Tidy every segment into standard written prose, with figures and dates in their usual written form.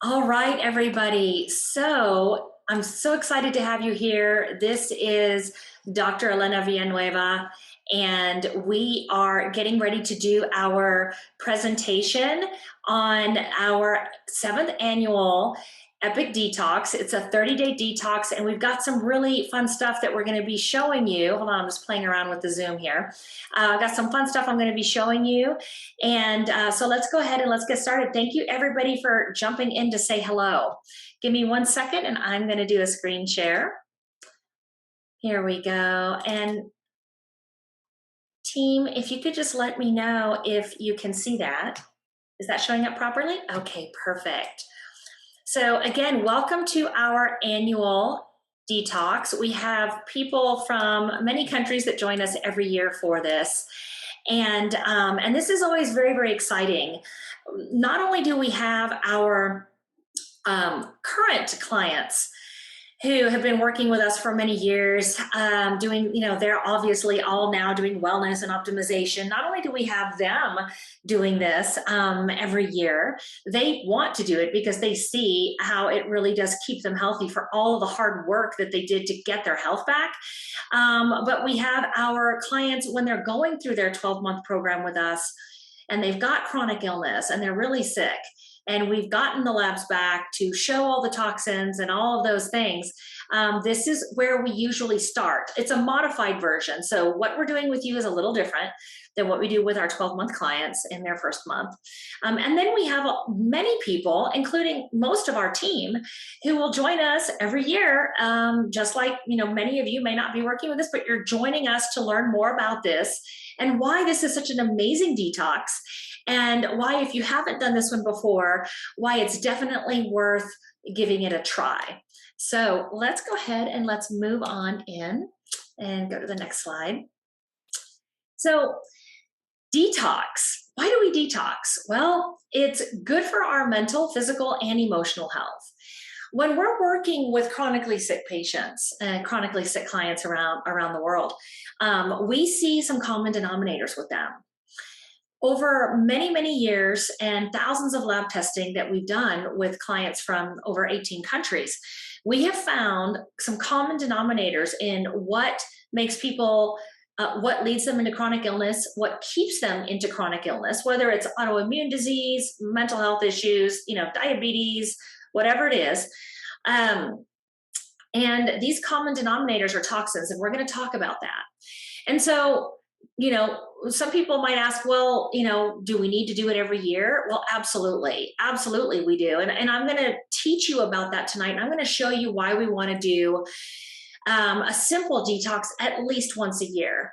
All right, everybody. So I'm so excited to have you here. This is Dr. Elena Villanueva, and we are getting ready to do our presentation on our 7th annual EPIC Detox. It's a 30-day detox, and we've got some really fun stuff that we're going to be showing you. Hold on, I'm just playing around with the Zoom here. I've got some fun stuff I'm going to be showing you. And so let's go ahead and let's get started. Thank you, everybody, for jumping in to say hello. Give me 1 second, and I'm going to do a screen share. Here we go. And team, if you could just let me know if you can see that. Is that showing up properly? Okay, perfect. So again, welcome to our annual detox. We have people from many countries that join us every year for this. And this is always very, very exciting. Not only do we have our current clients who have been working with us for many years, doing, they're obviously all now doing wellness and optimization. Not only do we have them doing this every year, they want to do it because they see how it really does keep them healthy for all of the hard work that they did to get their health back. But we have our clients when they're going through their 12-month program with us and they've got chronic illness and they're really sick. And we've gotten the labs back to show all the toxins and all of those things. This is where we usually start. It's a modified version. So what we're doing with you is a little different than what we do with our 12-month clients in their first month. And then we have many people, including most of our team, who will join us every year. Just like, many of you may not be working with us, but you're joining us to learn more about this and why this is such an amazing detox. And why, if you haven't done this one before, why it's definitely worth giving it a try. So let's go ahead and let's move on in and go to the next slide. So detox. Why do we detox? Well, it's good for our mental, physical, and emotional health. When we're working with chronically sick patients and chronically sick clients around the world, we see some common denominators with them. Over many, many years and thousands of lab testing that we've done with clients from over 18 countries, we have found some common denominators in what makes people, what leads them into chronic illness, what keeps them into chronic illness, whether it's autoimmune disease, mental health issues, diabetes, whatever it is. And these common denominators are toxins, and we're going to talk about that. And so, some people might ask, well, do we need to do it every year? Well, absolutely. Absolutely we do. And I'm going to teach you about that tonight. And I'm going to show you why we want to do a simple detox at least once a year.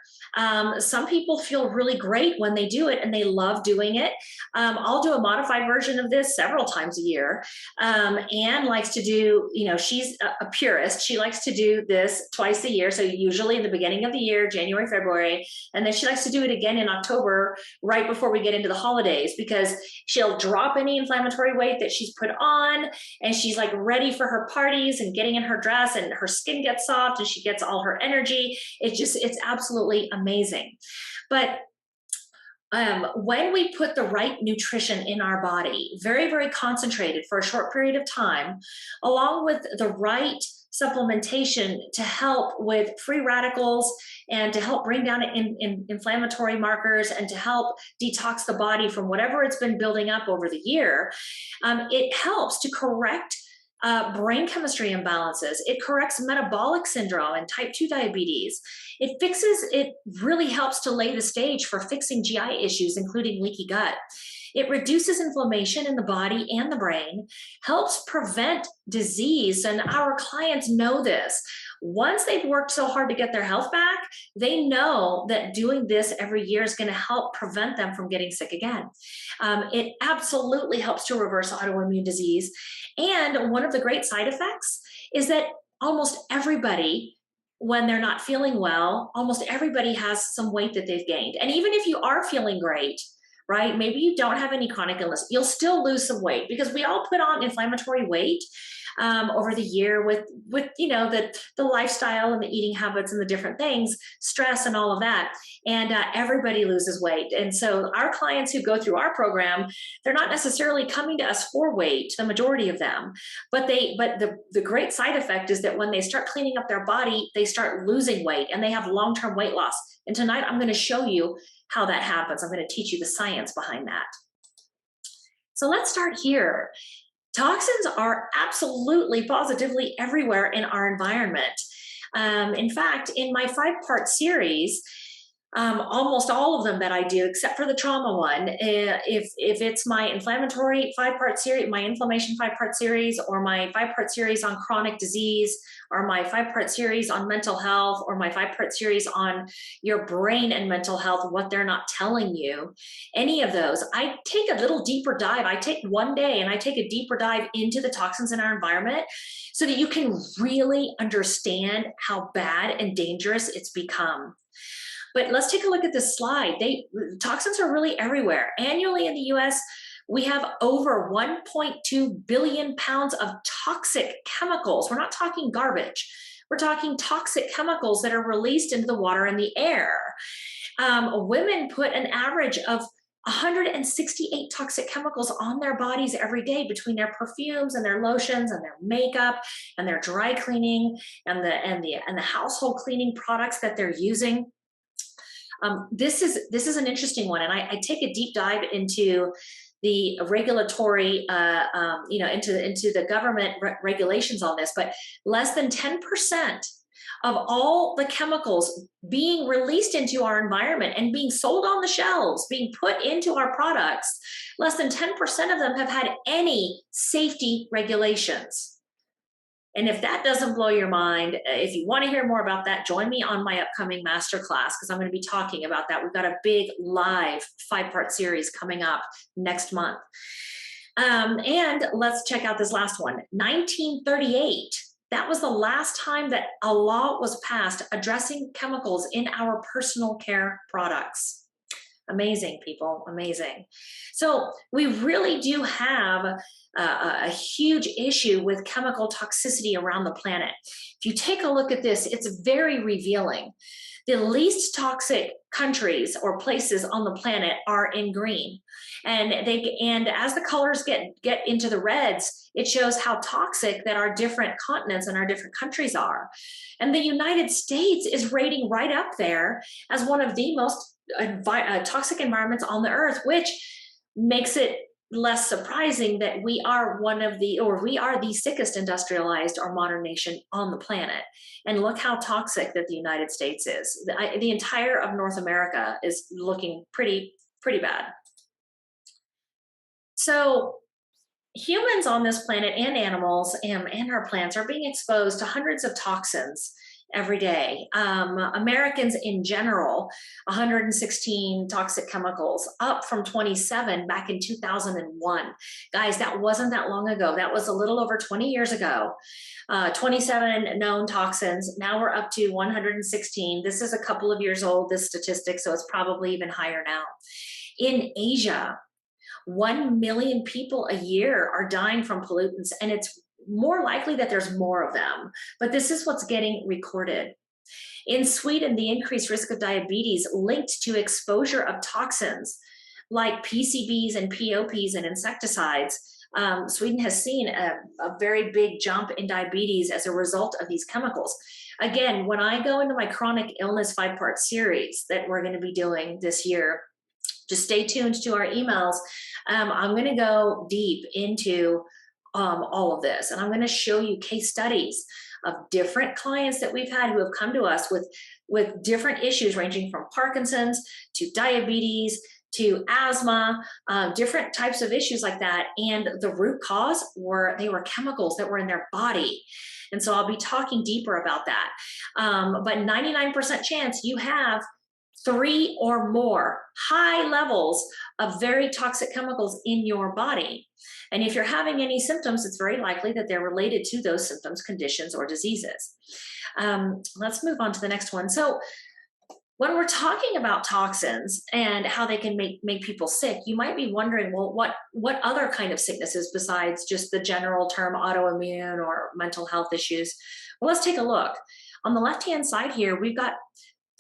Some people feel really great when they do it and they love doing it. I'll do a modified version of this several times a year. Anne likes to do, she's a purist. She likes to do this twice a year. So usually in the beginning of the year, January, February, and then she likes to do it again in October, right before we get into the holidays, because she'll drop any inflammatory weight that she's put on and she's like ready for her parties and getting in her dress and her skin gets soft and she gets all her energy. It's absolutely amazing. But when we put the right nutrition in our body, very, very concentrated for a short period of time, along with the right supplementation to help with free radicals and to help bring down inflammatory markers and to help detox the body from whatever it's been building up over the year, it helps to correct brain chemistry imbalances. It corrects metabolic syndrome and type 2 diabetes. It really helps to lay the stage for fixing GI issues, including leaky gut. It reduces inflammation in the body and the brain, helps prevent disease, and our clients know this. Once they've worked so hard to get their health back, they know that doing this every year is going to help prevent them from getting sick again. It absolutely helps to reverse autoimmune disease. And one of the great side effects is that almost everybody, when they're not feeling well, almost everybody has some weight that they've gained. And even if you are feeling great, right? Maybe you don't have any chronic illness, you'll still lose some weight because we all put on inflammatory weight over the year with the lifestyle and the eating habits and the different things, stress and all of that. And everybody loses weight. And so our clients who go through our program, they're not necessarily coming to us for weight, the majority of them, but the great side effect is that when they start cleaning up their body, they start losing weight and they have long-term weight loss. And tonight I'm going to show you how that happens. I'm going to teach you the science behind that. So let's start here. Toxins are absolutely, positively everywhere in our environment. In fact, in my 5-part series, almost all of them that I do, except for the trauma one, if it's my inflammatory 5-part series, my inflammation 5-part series, or my 5-part series on chronic disease, or my 5-part series on mental health, or my 5-part series on your brain and mental health, what they're not telling you, any of those, I take a little deeper dive. I take one day and I take a deeper dive into the toxins in our environment so that you can really understand how bad and dangerous it's become. But let's take a look at this slide. Toxins are really everywhere. Annually in the US, we have over 1.2 billion pounds of toxic chemicals. We're not talking garbage. We're talking toxic chemicals that are released into the water and the air. Women put an average of 168 toxic chemicals on their bodies every day between their perfumes and their lotions and their makeup and their dry cleaning and the household cleaning products that they're using. This is an interesting one, and I take a deep dive into the regulatory, into the government regulations on this, but less than 10% of all the chemicals being released into our environment and being sold on the shelves, being put into our products, less than 10% of them have had any safety regulations. And if that doesn't blow your mind, if you want to hear more about that, join me on my upcoming masterclass because I'm going to be talking about that. We've got a big live 5-part series coming up next month. And let's check out this last one. 1938, that was the last time that a law was passed addressing chemicals in our personal care products. Amazing, people, amazing. So we really do have a huge issue with chemical toxicity around the planet. If you take a look at this, it's very revealing. The least toxic countries or places on the planet are in green. And as the colors get into the reds, it shows how toxic that our different continents and our different countries are. And the United States is rating right up there as one of the most toxic environments on the earth, which makes it less surprising that we are the sickest industrialized or modern nation on the planet. And look how toxic that the United States is. The entire of North America is looking pretty bad. So humans on this planet and animals and our plants are being exposed to hundreds of toxins every day. Americans in general, 116 toxic chemicals, up from 27 back in 2001. Guys, that wasn't that long ago. That was a little over 20 years ago. 27 known toxins. Now we're up to 116. This is a couple of years old, this statistic, so it's probably even higher now. In Asia, 1 million people a year are dying from pollutants, and it's more likely that there's more of them, but this is what's getting recorded. In Sweden, the increased risk of diabetes linked to exposure of toxins like PCBs and POPs and insecticides. Sweden has seen a very big jump in diabetes as a result of these chemicals. Again, when I go into my chronic illness 5-part series that we're going to be doing this year, just stay tuned to our emails. I'm going to go deep into all of this. And I'm going to show you case studies of different clients that we've had who have come to us with different issues ranging from Parkinson's to diabetes to asthma, different types of issues like that. And the root cause they were chemicals that were in their body. And so I'll be talking deeper about that. But 99% chance you have 3 or more high levels of very toxic chemicals in your body. And if you're having any symptoms, it's very likely that they're related to those symptoms, conditions, or diseases. Let's move on to the next one. So When we're talking about toxins and how they can make people sick, you might be wondering, well, what other kind of sicknesses besides just the general term autoimmune or mental health issues? Well, let's take a look. On the left-hand side here, we've got,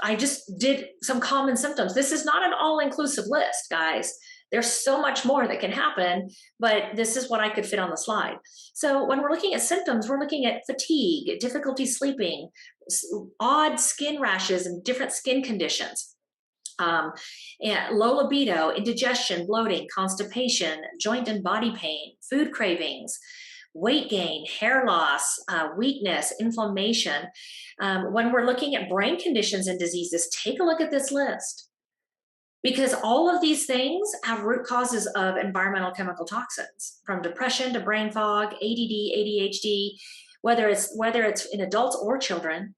I just did some common symptoms. This is not an all-inclusive list, guys. There's so much more that can happen, but this is what I could fit on the slide. So when we're looking at symptoms, we're looking at fatigue, difficulty sleeping, odd skin rashes and different skin conditions, and low libido, indigestion, bloating, constipation, joint and body pain, food cravings, weight gain, hair loss, weakness, inflammation. When we're looking at brain conditions and diseases, take a look at this list, because all of these things have root causes of environmental chemical toxins, from depression to brain fog, ADD, ADHD, whether it's in adults or children,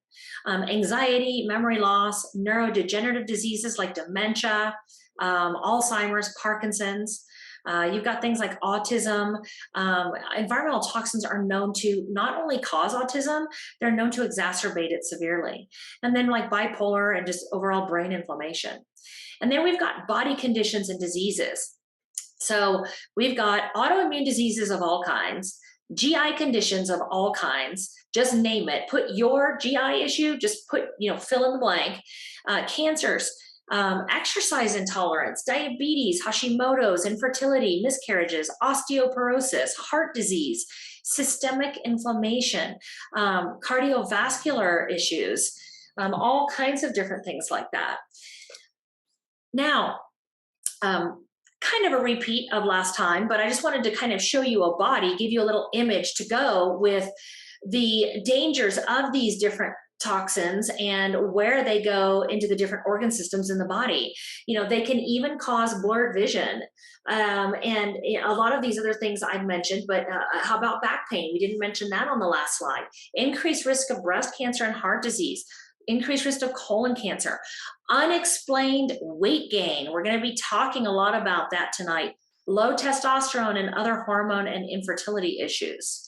anxiety, memory loss, neurodegenerative diseases like dementia, Alzheimer's, Parkinson's. You've got things like autism. Environmental toxins are known to not only cause autism, they're known to exacerbate it severely. And then like bipolar and just overall brain inflammation. And then we've got body conditions and diseases. So we've got autoimmune diseases of all kinds, GI conditions of all kinds, just name it. Put your GI issue, just put, fill in the blank. Cancers, exercise intolerance, diabetes, Hashimoto's, infertility, miscarriages, osteoporosis, heart disease, systemic inflammation, cardiovascular issues, all kinds of different things like that. Now, kind of a repeat of last time, but I just wanted to kind of show you a body, give you a little image to go with the dangers of these different toxins and where they go into the different organ systems in the body. They can even cause blurred vision. And a lot of these other things I've mentioned, but how about back pain? We didn't mention that on the last slide. Increased risk of breast cancer and heart disease, increased risk of colon cancer, unexplained weight gain. We're going to be talking a lot about that tonight. Low testosterone and other hormone and infertility issues.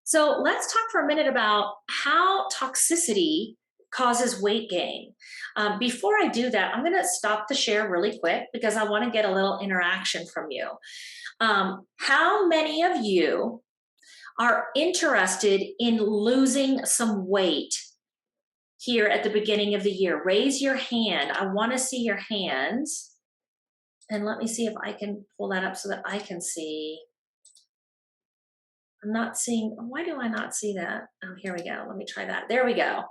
So let's talk for a minute about how toxicity causes weight gain. Before I do that, I'm going to stop the share really quick because I want to get a little interaction from you. How many of you are interested in losing some weight here at the beginning of the year? Raise your hand. I want to see your hands. And let me see if I can pull that up so that I can see. I'm not seeing, why do I not see that? Oh, here we go. Let me try that. There we go.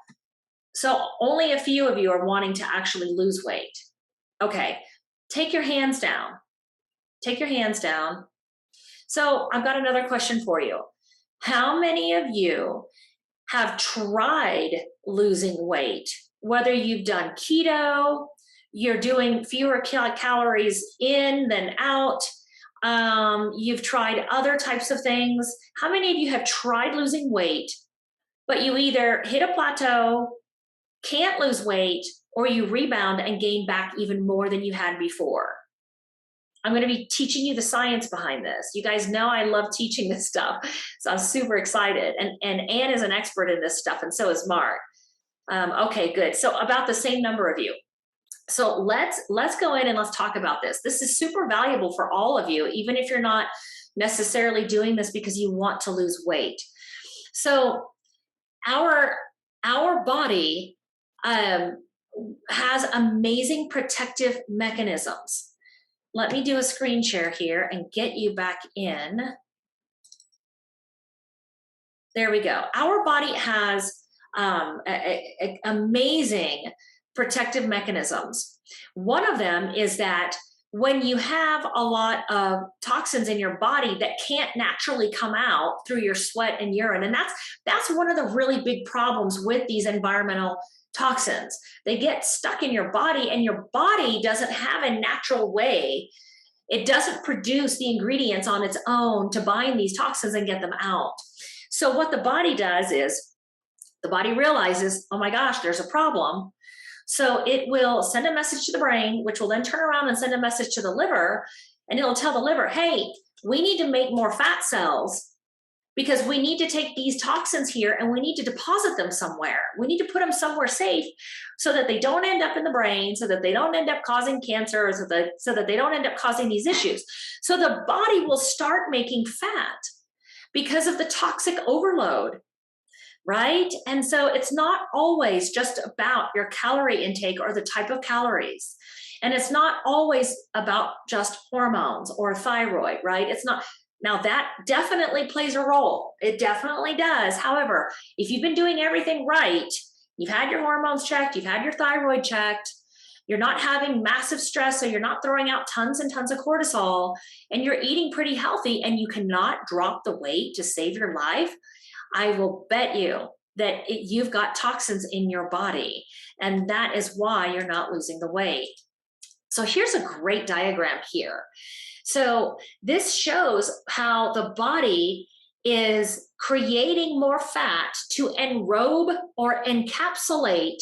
So only a few of you are wanting to actually lose weight. Okay, take your hands down. Take your hands down. So I've got another question for you. How many of you have tried losing weight? Whether you've done keto, you're doing fewer calories in than out, you've tried other types of things. How many of you have tried losing weight, but you either hit a plateau, can't lose weight, or you rebound and gain back even more than you had before? I'm going to be teaching you the science behind this. You guys know I love teaching this stuff, so I'm super excited. And Anne is an expert in this stuff, and so is Mark. Okay, good. So about the same number of you. So let's go in and let's talk about this. This is super valuable for all of you, even if you're not necessarily doing this because you want to lose weight. So our body has amazing protective mechanisms. Let me do a screen share here and get you back in. There we go. Our body has amazing protective mechanisms. One of them is that when you have a lot of toxins in your body that can't naturally come out through your sweat and urine, and that's one of the really big problems with these environmental toxins. They get stuck in your body, and your body doesn't have a natural way. It doesn't produce the ingredients on its own to bind these toxins and get them out. So what the body does is the body realizes, oh my gosh, there's a problem. So it will send a message to the brain, which will then turn around and send a message to the liver, and it'll tell the liver, hey, we need to make more fat cells because we need to take these toxins here and we need to deposit them somewhere. We need to put them somewhere safe so that they don't end up in the brain, so that they don't end up causing cancer, or so that they don't end up causing these issues. So the body will start making fat because of the toxic overload, right? And so it's not always just about your calorie intake or the type of calories. And it's not always about just hormones or thyroid, right? It's not. Now that definitely plays a role. It definitely does. However, if you've been doing everything right, you've had your hormones checked, you've had your thyroid checked, you're not having massive stress, so you're not throwing out tons and tons of cortisol, and you're eating pretty healthy, and you cannot drop the weight to save your life, I will bet you that you've got toxins in your body, and that is why you're not losing the weight. So here's a great diagram here. So this shows how the body is creating more fat to enrobe or encapsulate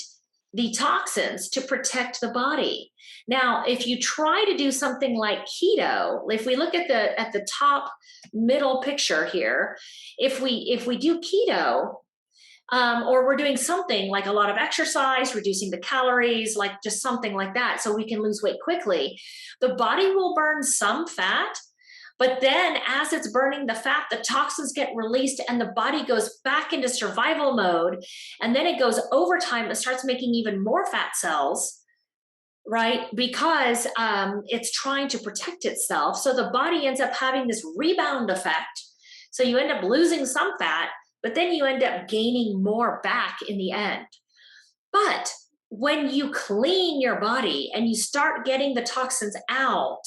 the toxins to protect the body. Now, if you try to do something like keto, if we look at the top middle picture here, if we do keto, or we're doing something like a lot of exercise, reducing the calories, like just something like that, so we can lose weight quickly, the body will burn some fat, but then as it's burning the fat, the toxins get released and the body goes back into survival mode. And then it goes overtime and starts making even more fat cells, right? Because it's trying to protect itself. So the body ends up having this rebound effect. So you end up losing some fat, but then you end up gaining more back in the end. But when you clean your body and you start getting the toxins out,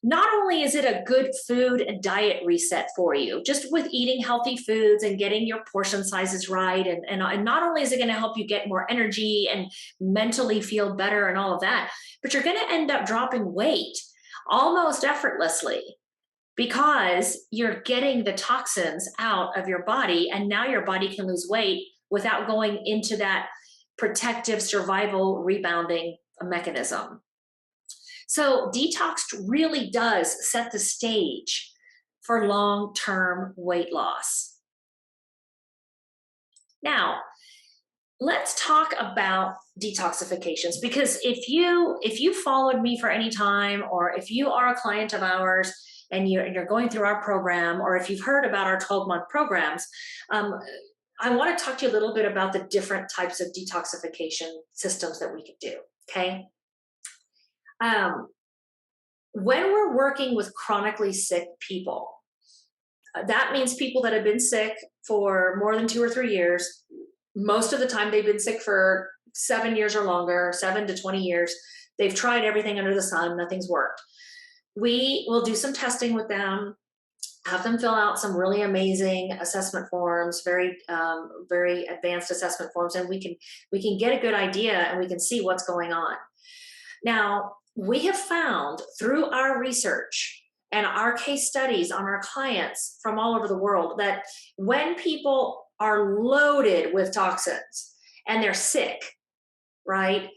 not only is it a good food and diet reset for you, just with eating healthy foods and getting your portion sizes right, and not only is it going to help you get more energy and mentally feel better and all of that, but you're going to end up dropping weight almost effortlessly, because you're getting the toxins out of your body, and now your body can lose weight without going into that protective survival rebounding mechanism. So detox really does set the stage for long-term weight loss. Now, let's talk about detoxifications, because if you followed me for any time, or if you are a client of ours, and you're going through our program, or if you've heard about our 12-month programs, I want to talk to you a little bit about the different types of detoxification systems that we could do, okay? When we're working with chronically sick people, that means people that have been sick for more than 2 or 3 years. Most of the time they've been sick for 7 years or longer, 7 to 20 years. They've tried everything under the sun, nothing's worked. We will do some testing with them, have them fill out some really amazing assessment forms, very advanced assessment forms, and we can get a good idea and we can see what's going on. Now, we have found through our research and our case studies on our clients from all over the world that when people are loaded with toxins and they're sick, right?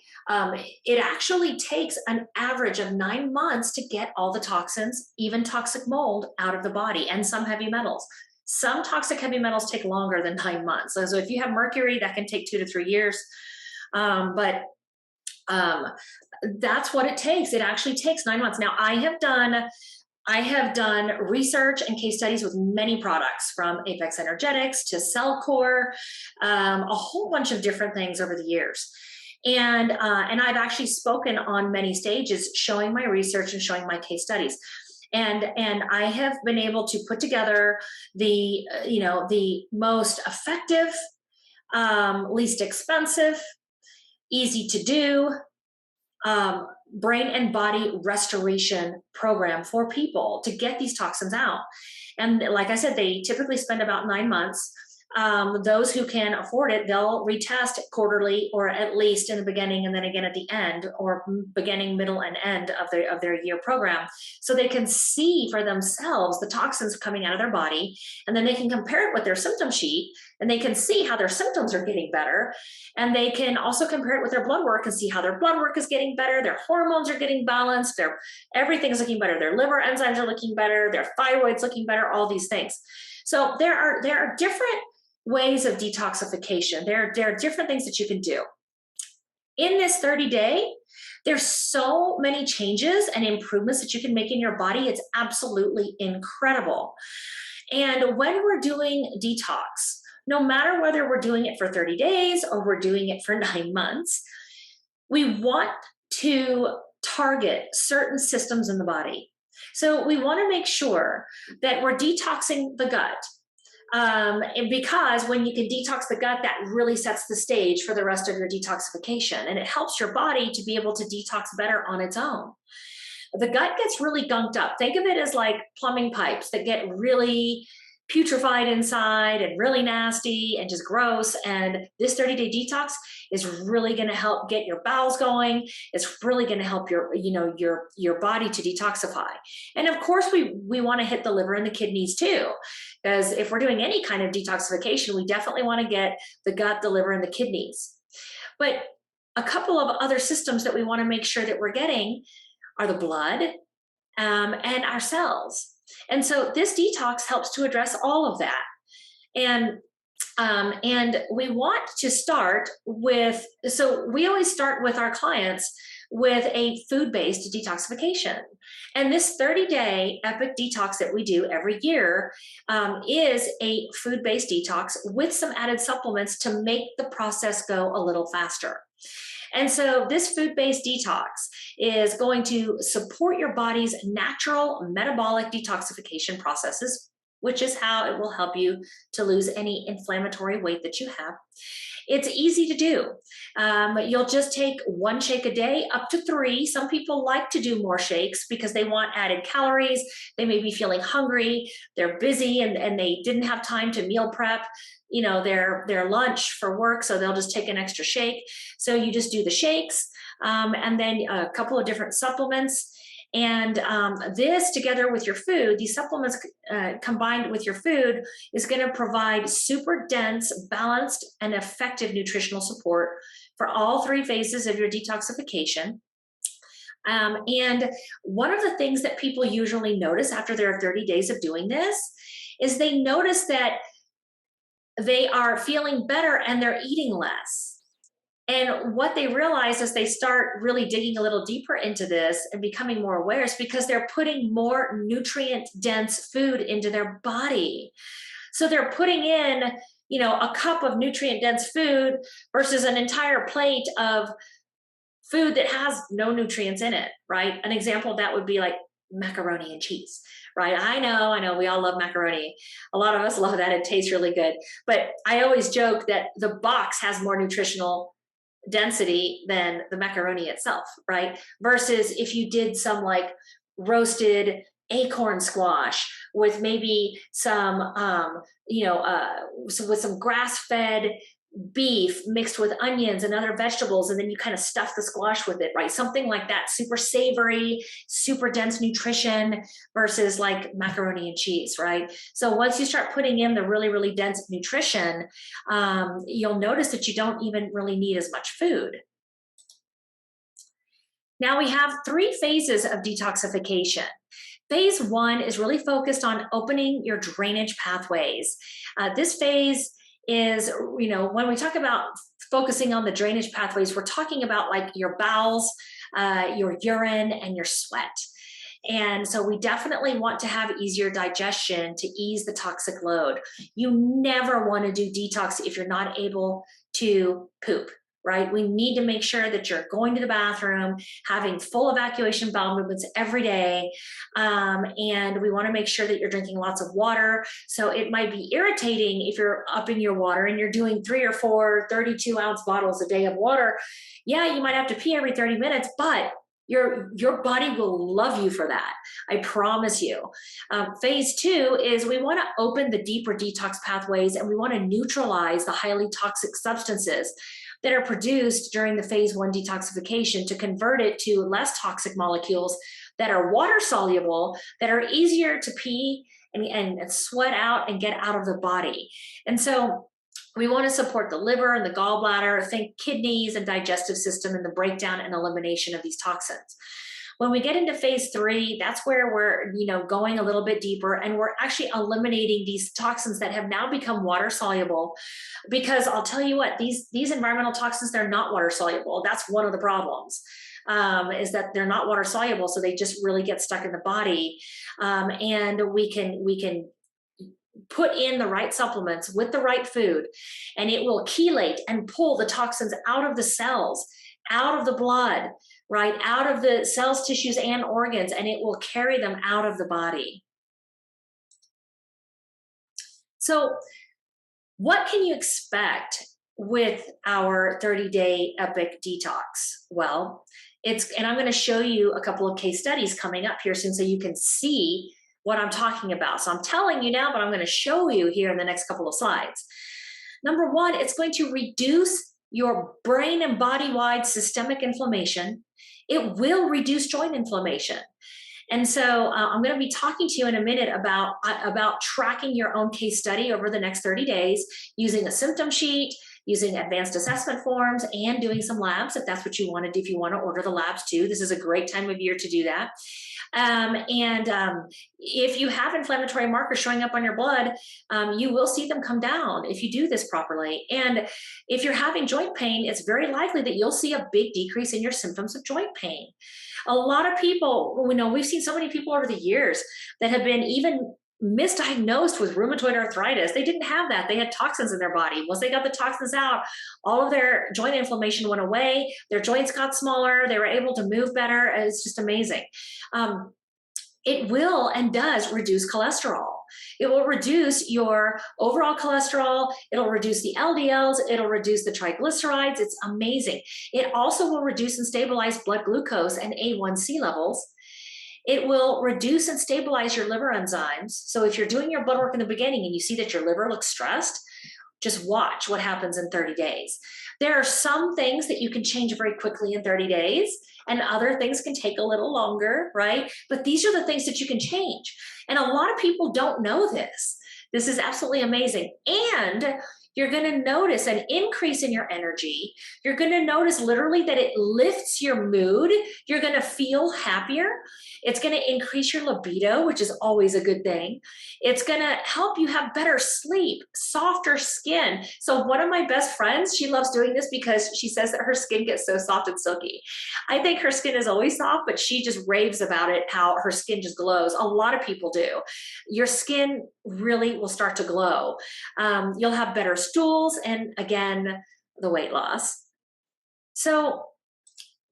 It actually takes an average of 9 months to get all the toxins, even toxic mold, out of the body, and some heavy metals. Some toxic heavy metals take longer than 9 months. So if you have mercury, that can take 2 to 3 years. But that's what it takes. It actually takes 9 months. Now, I have done research and case studies with many products, from Apex Energetics to Cellcore, a whole bunch of different things over the years. And I've actually spoken on many stages showing my research and showing my case studies. And I have been able to put together the most effective, least expensive, easy to do, brain and body restoration program for people to get these toxins out. And like I said, they typically spend about 9 months. Those who can afford it, they'll retest quarterly, or at least in the beginning and then again at the end, or beginning, middle, and end of their year program, so they can see for themselves the toxins coming out of their body, and then they can compare it with their symptom sheet, and they can see how their symptoms are getting better, and they can also compare it with their blood work and see how their blood work is getting better, their hormones are getting balanced, everything's looking better, their liver enzymes are looking better, their thyroid's looking better, all these things. So there are different ways of detoxification. There are different things that you can do. In this 30-day, there's so many changes and improvements that you can make in your body. It's absolutely incredible. And when we're doing detox, no matter whether we're doing it for 30 days or we're doing it for 9 months, we want to target certain systems in the body. So we want to make sure that we're detoxing the gut. And because when you can detox the gut, that really sets the stage for the rest of your detoxification. And it helps your body to be able to detox better on its own. The gut gets really gunked up. Think of it as like plumbing pipes that get really putrefied inside and really nasty and just gross. And this 30-day detox is really going to help get your bowels going. It's really going to help your body to detoxify. And of course, we want to hit the liver and the kidneys too, because if we're doing any kind of detoxification, we definitely want to get the gut, the liver, and the kidneys. But a couple of other systems that we want to make sure that we're getting are the blood and our cells. And so this detox helps to address all of that. And we want to start with, so we always start with our clients with a food-based detoxification. And this 30-day EPIC detox that we do every year is a food-based detox with some added supplements to make the process go a little faster. And so this food-based detox is going to support your body's natural metabolic detoxification processes, which is how it will help you to lose any inflammatory weight that you have. It's easy to do. You'll just take 1 shake a day, up to 3. Some people like to do more shakes because they want added calories. They may be feeling hungry. They're busy and they didn't have time to meal prep, their lunch for work. So they'll just take an extra shake. So you just do the shakes and then a couple of different supplements. And this together with your food, these supplements combined with your food is going to provide super dense, balanced, and effective nutritional support for all 3 phases of your detoxification. And one of the things that people usually notice after their 30 days of doing this is they notice that they are feeling better and they're eating less. And what they realize as they start really digging a little deeper into this and becoming more aware is because they're putting more nutrient-dense food into their body. So they're putting in, a cup of nutrient-dense food versus an entire plate of food that has no nutrients in it, right? An example of that would be like macaroni and cheese, right? I know, we all love macaroni. A lot of us love that. It tastes really good. But I always joke that the box has more nutritional density than the macaroni itself, right? Versus if you did some like roasted acorn squash with maybe some, with some grass-fed beef mixed with onions and other vegetables, and then you kind of stuff the squash with it, right? Something like that, super savory, super dense nutrition versus like macaroni and cheese, right? So once you start putting in the really, really dense nutrition, you'll notice that you don't even really need as much food. Now we have 3 phases of detoxification. Phase 1 is really focused on opening your drainage pathways. This phase is, when we talk about focusing on the drainage pathways, we're talking about like your bowels, your urine, and your sweat. And so we definitely want to have easier digestion to ease the toxic load. You never want to do detox if you're not able to poop, right? We need to make sure that you're going to the bathroom, having full evacuation bowel movements every day. And we want to make sure that you're drinking lots of water. So it might be irritating if you're upping your water and you're doing 3 or 4 32-ounce bottles a day of water. Yeah, you might have to pee every 30 minutes, but your body will love you for that. I promise you. Phase 2 is we want to open the deeper detox pathways and we want to neutralize the highly toxic substances that are produced during the phase 1 detoxification to convert it to less toxic molecules that are water soluble, that are easier to pee and sweat out and get out of the body. And so we want to support the liver and the gallbladder, think kidneys and digestive system in the breakdown and elimination of these toxins. When we get into phase 3, that's where we're, going a little bit deeper, and we're actually eliminating these toxins that have now become water soluble. Because I'll tell you what, these environmental toxins, they're not water soluble. That's one of the problems. Is that they're not water soluble, so they just really get stuck in the body. And we can put in the right supplements with the right food, and it will chelate and pull the toxins out of the cells, out of the blood, right, out of the cells, tissues, and organs, and it will carry them out of the body. So what can you expect with our 30-day EPIC detox? Well, and I'm going to show you a couple of case studies coming up here soon so you can see what I'm talking about. So I'm telling you now, but I'm going to show you here in the next couple of slides. Number one, it's going to reduce your brain and body-wide systemic inflammation. It will reduce joint inflammation. And so I'm going to be talking to you in a minute about tracking your own case study over the next 30 days using a symptom sheet, using advanced assessment forms, and doing some labs if that's what you want to do, if you want to order the labs too. This is a great time of year to do that. If you have inflammatory markers showing up on your blood, you will see them come down if you do this properly. And if you're having joint pain, it's very likely that you'll see a big decrease in your symptoms of joint pain. A lot of people, we've seen so many people over the years that have been even misdiagnosed with rheumatoid arthritis. They didn't have that. They had toxins in their body. Once they got the toxins out, all of their joint inflammation went away. Their joints got smaller. They were able to move better. It's just amazing. It will and does reduce cholesterol. It will reduce your overall cholesterol. It'll reduce the LDLs. It'll reduce the triglycerides. It's amazing. It also will reduce and stabilize blood glucose and A1C levels. It will reduce and stabilize your liver enzymes. So if you're doing your blood work in the beginning and you see that your liver looks stressed, just watch what happens in 30 days. There are some things that you can change very quickly in 30 days, and other things can take a little longer, right? But these are the things that you can change. And a lot of people don't know this. This is absolutely amazing. And you're going to notice an increase in your energy. You're going to notice literally that it lifts your mood. You're going to feel happier. It's going to increase your libido, which is always a good thing. It's going to help you have better sleep, softer skin. So one of my best friends, she loves doing this because she says that her skin gets so soft and silky. I think her skin is always soft, but she just raves about it, how her skin just glows. A lot of people do. Your skin really will start to glow. You'll have better stools, and again, the weight loss. So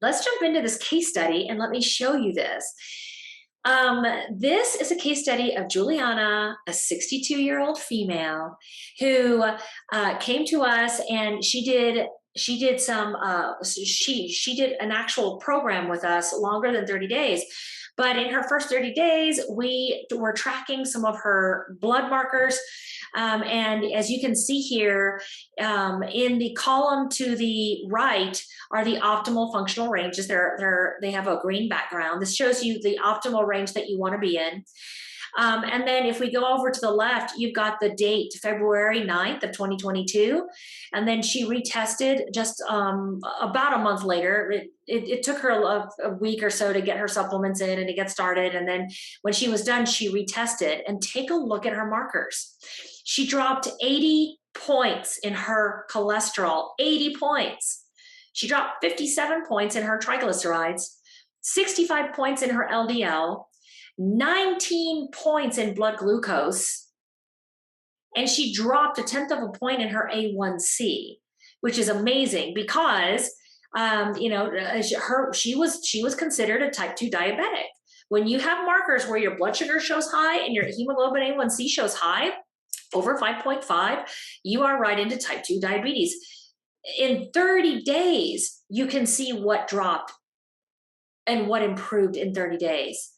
let's jump into this case study and let me show you this. This is a case study of Juliana, a 62-year-old female who came to us, and she did an actual program with us longer than 30 days. But in her first 30 days, we were tracking some of her blood markers. And as you can see here, in the column to the right are the optimal functional ranges. They have a green background. This shows you the optimal range that you want to be in. And then if we go over to the left, you've got the date, February 9th of 2022. And then she retested just about a month later. It took her a week or so to get her supplements in and to get started. And then when she was done, she retested. And take a look at her markers. She dropped 80 points in her cholesterol, 80 points. She dropped 57 points in her triglycerides, 65 points in her LDL, 19 points in blood glucose, and she dropped 1/10 of a point in her A1C, which is amazing because she was considered a type 2 diabetic. When you have markers where your blood sugar shows high and your hemoglobin A1C shows high, over 5.5, you are right into type 2 diabetes. In 30 days, you can see what dropped and what improved in 30 days.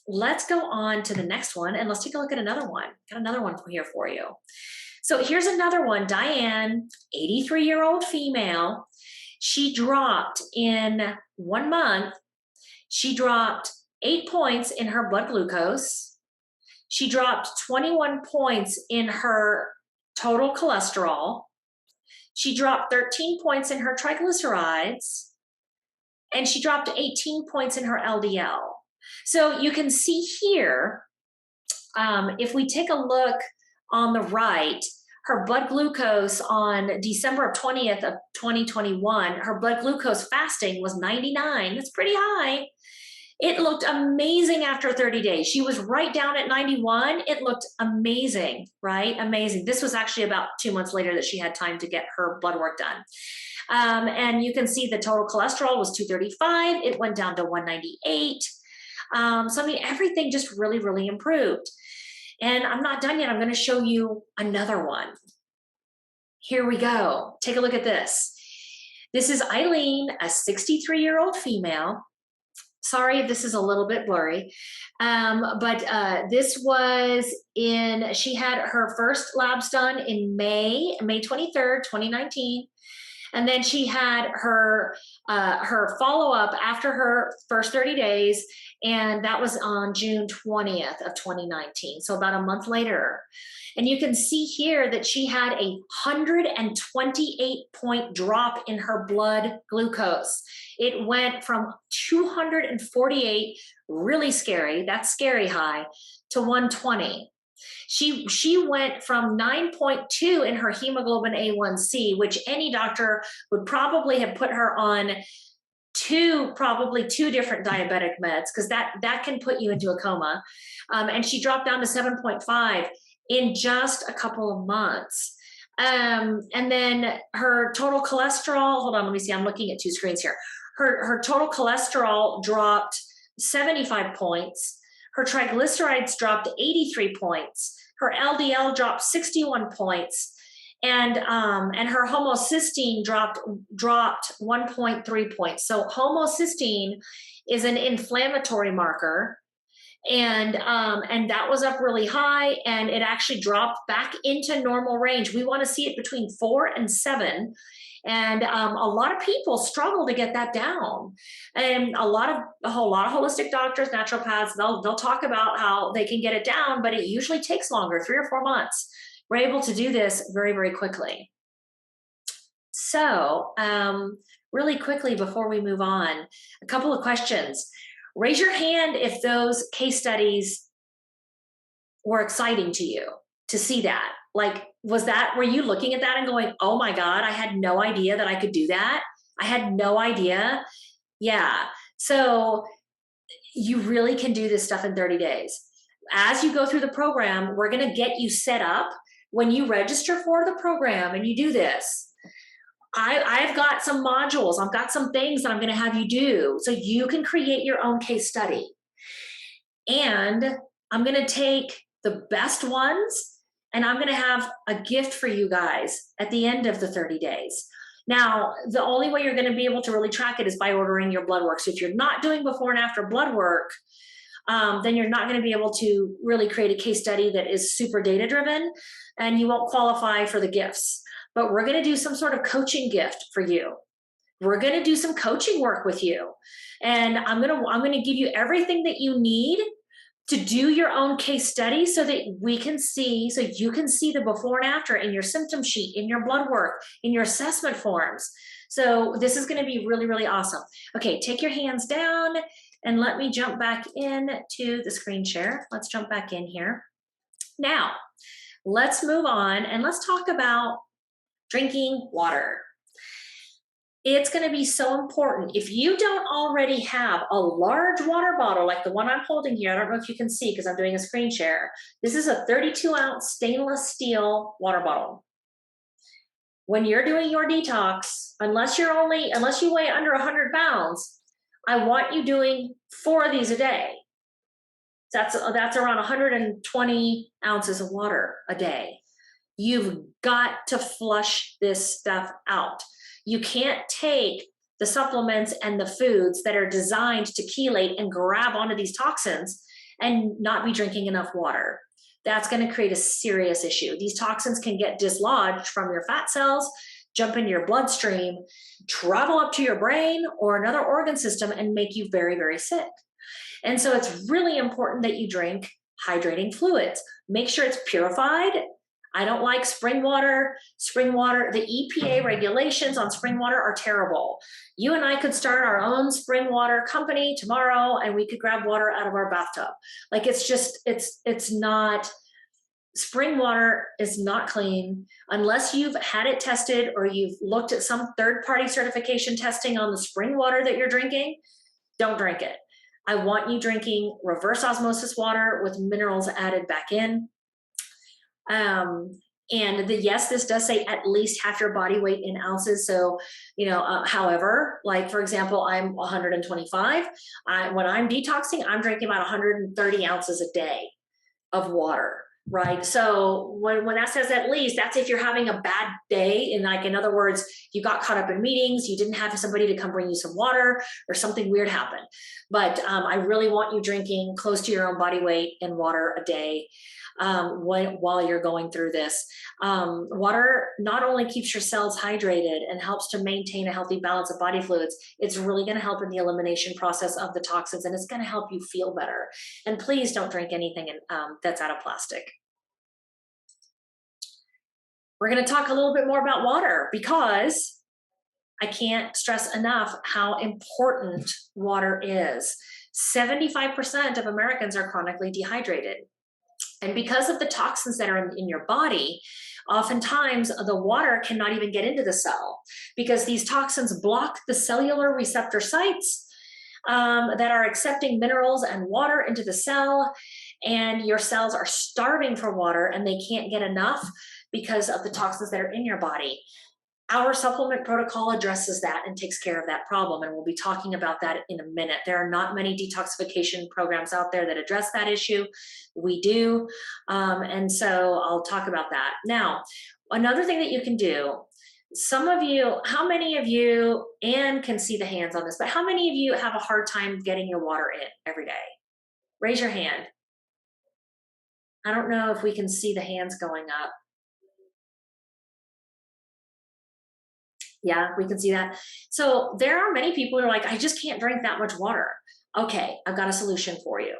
Let's go on to the next one, and let's take a look at another one. Got another one here for you. So here's another one. Diane, 83-year-old female. She dropped in 1 month. She dropped 8 points in her blood glucose. She dropped 21 points in her total cholesterol. She dropped 13 points in her triglycerides. and she dropped 18 points in her LDL. So you can see here, if we take a look on the right, her blood glucose on December 20th of 2021, her blood glucose fasting was 99. That's pretty high. It looked amazing after 30 days. She was right down at 91. It looked amazing, right? Amazing. This was actually about 2 months later that she had time to get her blood work done. And you can see the total cholesterol was 235. It went down to 198. So, I mean, everything just really, really improved. And I'm not done yet. I'm going to show you another one. Here we go. Take a look at this. This is Eileen, a 63-year-old female. Sorry if this is a little bit blurry, but this was she had her first labs done in May 23rd, 2019. And then she had her follow-up after her first 30 days, and that was on June 20th of 2019, so about a month later. And you can see here that she had a 128-point drop in her blood glucose. It went from 248, really scary, that's scary high, to 120. She went from 9.2 in her hemoglobin A1C, which any doctor would probably have put her on probably two different diabetic meds, because that can put you into a coma. And she dropped down to 7.5 in just a couple of months. And then her total cholesterol, hold on, let me see, I'm looking at two screens here. Her total cholesterol dropped 75 points. Her triglycerides dropped 83 points. Her LDL dropped 61 points. And her homocysteine dropped 1.3 points. So homocysteine is an inflammatory marker. And that was up really high, and it actually dropped back into normal range. We want to see it between 4 and 7. And a lot of people struggle to get that down. And a whole lot of holistic doctors, naturopaths, they'll talk about how they can get it down, but it usually takes longer, 3 or 4 months. We're able to do this very, very quickly. So really quickly before we move on, a couple of questions. Raise your hand if those case studies were exciting to you to see that. Like, were you looking at that and going, oh my God, I had no idea that I could do that? I had no idea. Yeah. So you really can do this stuff in 30 days. As you go through the program, we're going to get you set up. When you register for the program and you do this, I've got some modules. I've got some things that I'm going to have you do so you can create your own case study. And I'm going to take the best ones, and I'm going to have a gift for you guys at the end of the 30 days. Now, the only way you're going to be able to really track it is by ordering your blood work. So if you're not doing before and after blood work, then you're not going to be able to really create a case study that is super data driven, and you won't qualify for the gifts. But we're going to do some sort of coaching gift for you. We're going to do some coaching work with you. And I'm going to give you everything that you need to do your own case study so that you can see the before and after in your symptom sheet, in your blood work, in your assessment forms. So this is going to be really, really awesome. Okay, take your hands down and let me jump back in to the screen share. Let's jump back in here. Now, let's move on and let's talk about drinking water. It's going to be so important. If you don't already have a large water bottle like the one I'm holding here, I don't know if you can see because I'm doing a screen share. This is a 32-ounce stainless steel water bottle. When you're doing your detox, unless you weigh under 100 pounds, I want you doing 4 of these a day. That's around 120 ounces of water a day. You've got to flush this stuff out. You can't take the supplements and the foods that are designed to chelate and grab onto these toxins and not be drinking enough water. That's going to create a serious issue. These toxins can get dislodged from your fat cells, jump into your bloodstream, travel up to your brain or another organ system and make you very, very sick. And so it's really important that you drink hydrating fluids. Make sure it's purified. I don't like spring water. Spring water, the EPA regulations on spring water are terrible. You and I could start our own spring water company tomorrow and we could grab water out of our bathtub. Like it's just, it's not, spring water is not clean unless you've had it tested or you've looked at some third-party certification testing on the spring water that you're drinking. Don't drink it. I want you drinking reverse osmosis water with minerals added back in. And yes, this does say at least half your body weight in ounces. So, however, like for example, I'm 125. When I'm detoxing, I'm drinking about 130 ounces a day of water. Right. So when that says at least, that's if you're having a bad day. And like, in other words, you got caught up in meetings, you didn't have somebody to come bring you some water or something weird happened. But I really want you drinking close to your own body weight in water a day. While you're going through this. Water not only keeps your cells hydrated and helps to maintain a healthy balance of body fluids, it's really going to help in the elimination process of the toxins, and it's going to help you feel better. And please don't drink anything that's out of plastic. We're going to talk a little bit more about water because I can't stress enough how important water is. 75% of Americans are chronically dehydrated. And because of the toxins that are in your body, oftentimes the water cannot even get into the cell because these toxins block the cellular receptor sites that are accepting minerals and water into the cell. And your cells are starving for water and they can't get enough because of the toxins that are in your body. Our supplement protocol addresses that and takes care of that problem. And we'll be talking about that in a minute. There are not many detoxification programs out there that address that issue. We do. And so I'll talk about that. Now, another thing that you can do, some of you, how many of you, Anne can see the hands on this, but how many of you have a hard time getting your water in every day? Raise your hand. I don't know if we can see the hands going up. Yeah, we can see that. So there are many people who are like, I just can't drink that much water. Okay, I've got a solution for you.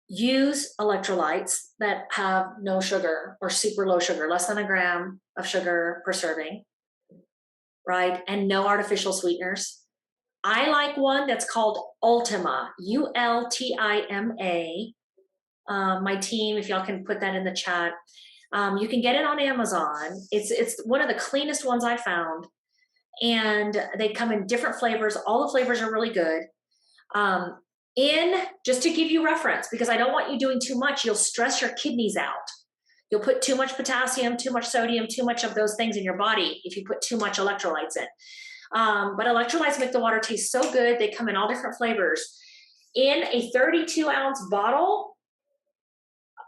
Use electrolytes that have no sugar or super low sugar, less than a gram of sugar per serving, right? And no artificial sweeteners. I like one that's called Ultima, Ultima. My team, if y'all can put that in the chat. You can get it on Amazon. It's one of the cleanest ones I found. And they come in different flavors. All the flavors are really good. Just to give you reference, because I don't want you doing too much, you'll stress your kidneys out. You'll put too much potassium, too much sodium, too much of those things in your body if you put too much electrolytes in. But electrolytes make the water taste so good. They come in all different flavors. In a 32-ounce bottle,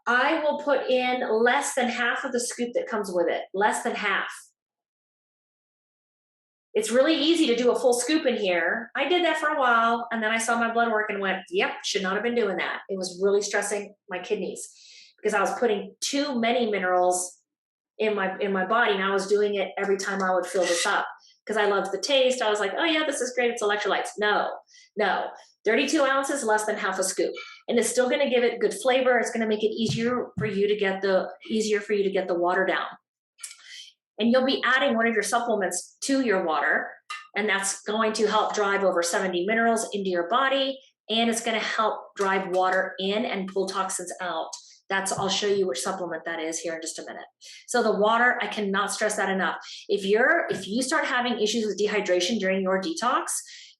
I will put in less than half of the scoop that comes with it, less than half. It's really easy to do a full scoop in here. I did that for a while, and then I saw my blood work and went, yep, should not have been doing that. It was really stressing my kidneys because I was putting too many minerals in my body, and I was doing it every time I would fill this up because I loved the taste. I was like, oh yeah, this is great. It's electrolytes. No. 32 ounces, less than half a scoop. And it's still going to give it good flavor. It's going to make it easier for you to get the water down. And you'll be adding one of your supplements to your water, and that's going to help drive over 70 minerals into your body, and it's going to help drive water in and pull toxins out. I'll show you which supplement that is here in just a minute. So the water, I cannot stress that enough. If you start having issues with dehydration during your detox,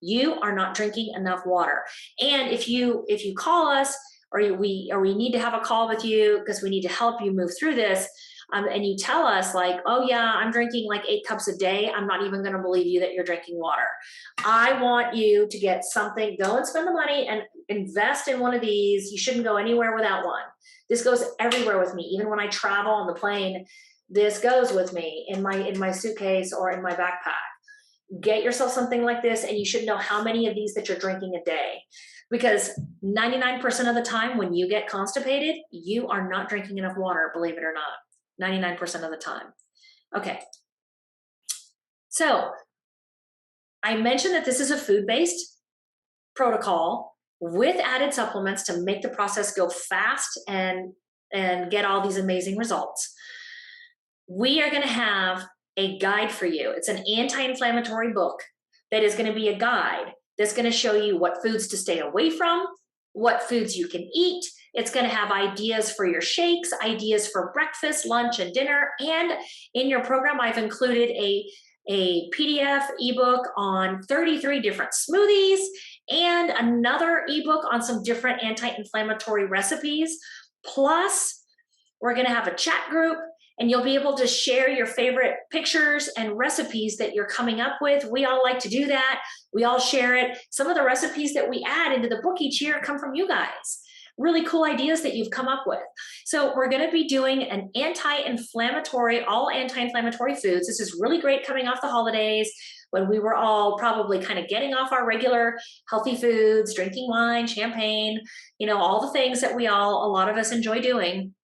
you are not drinking enough water. And if you call us or we need to have a call with you because we need to help you move through this, and you tell us like, oh yeah, I'm drinking like 8 cups a day, I'm not even going to believe you that you're drinking water. I want you to get something, go and spend the money and invest in one of these. You shouldn't go anywhere without one. This goes everywhere with me. Even when I travel on the plane, this goes with me in my suitcase or in my backpack. Get yourself something like this, and you should know how many of these that you're drinking a day. Because 99% of the time when you get constipated, you are not drinking enough water, believe it or not. 99% of the time. Okay. So I mentioned that this is a food-based protocol with added supplements to make the process go fast and and get all these amazing results. We are going to have a guide for you. It's an anti-inflammatory book that is going to be a guide that's going to show you what foods to stay away from, what foods you can eat. It's going to have ideas for your shakes, ideas for breakfast, lunch, and dinner. And in your program, I've included a PDF ebook on 33 different smoothies and another ebook on some different anti-inflammatory recipes. Plus, we're going to have a chat group, and you'll be able to share your favorite pictures and recipes that you're coming up with. We all like to do that. We all share it. Some of the recipes that we add into the book each year come from you guys. Really cool ideas that you've come up with. So we're going to be doing an anti-inflammatory, all anti-inflammatory foods. This is really great coming off the holidays when we were all probably kind of getting off our regular healthy foods, drinking wine, champagne, all the things that a lot of us enjoy doing.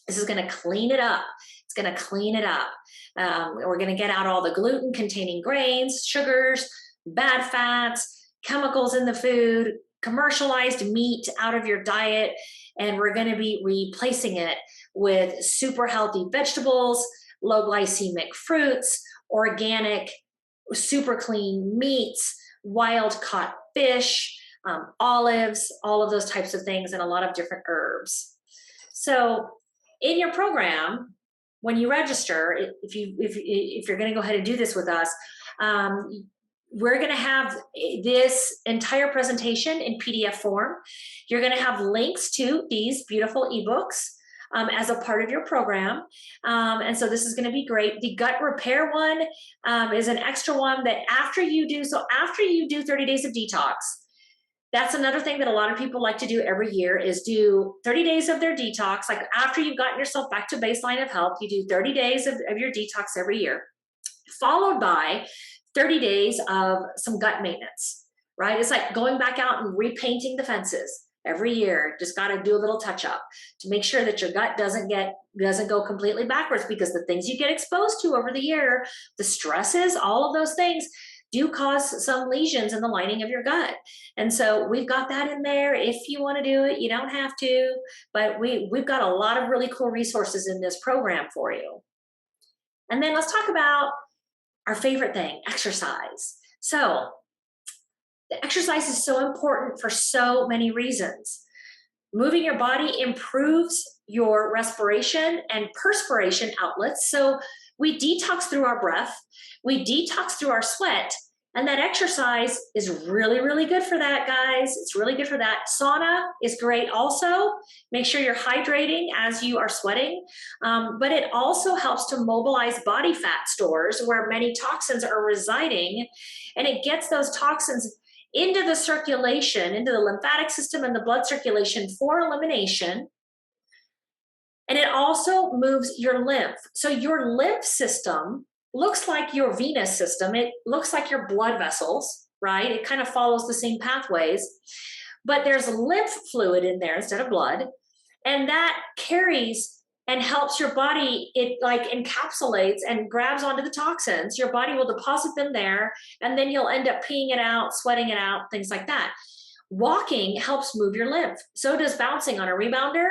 This is going to clean it up. It's going to clean it up. We're going to get out all the gluten-containing grains, sugars, bad fats, chemicals in the food, commercialized meat out of your diet, and we're going to be replacing it with super healthy vegetables, low glycemic fruits, organic, super clean meats, wild-caught fish, olives, all of those types of things, and a lot of different herbs. So in your program, when you register, if you're going to go ahead and do this with us, we're going to have this entire presentation in PDF form. You're going to have links to these beautiful ebooks as a part of your program. And so this is going to be great. The gut repair one is an extra one that after you do 30 days of detox, that's another thing that a lot of people like to do every year is do 30 days of their detox. Like after you've gotten yourself back to baseline of health, you do 30 days of your detox every year, followed by 30 days of some gut maintenance, right? It's like going back out and repainting the fences every year. Just got to do a little touch up to make sure that your gut doesn't go completely backwards, because the things you get exposed to over the year, the stresses, all of those things do cause some lesions in the lining of your gut. And so we've got that in there. If you want to do it, you don't have to, but we've got a lot of really cool resources in this program for you. And then let's talk about our favorite thing, exercise. So the exercise is so important for so many reasons. Moving your body improves your respiration and perspiration outlets. So we detox through our breath, we detox through our sweat, and that exercise is really, really good for that, guys. It's really good for that. Sauna is great also. Make sure you're hydrating as you are sweating, but it also helps to mobilize body fat stores where many toxins are residing, and it gets those toxins into the circulation, into the lymphatic system and the blood circulation for elimination. And it also moves your lymph. So your lymph system looks like your venous system. It looks like your blood vessels, right? It kind of follows the same pathways, but there's lymph fluid in there instead of blood. And that carries and helps your body. It like encapsulates and grabs onto the toxins. Your body will deposit them there, and then you'll end up peeing it out, sweating it out, things like that. Walking helps move your lymph. So does bouncing on a rebounder.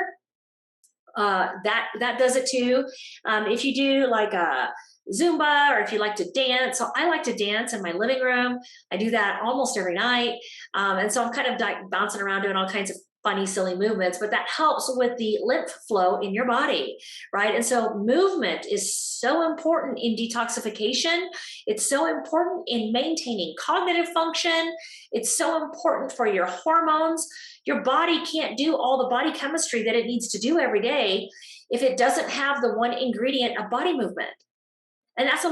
That does it too. If you do like a Zumba, or if you like to dance. So I like to dance in my living room. I do that almost every night. And so I'm kind of bouncing around doing all kinds of funny, silly movements, but that helps with the lymph flow in your body, right? And so movement is so important in detoxification. It's so important in maintaining cognitive function. It's so important for your hormones. Your body can't do all the body chemistry that it needs to do every day if it doesn't have the one ingredient of body movement. And that's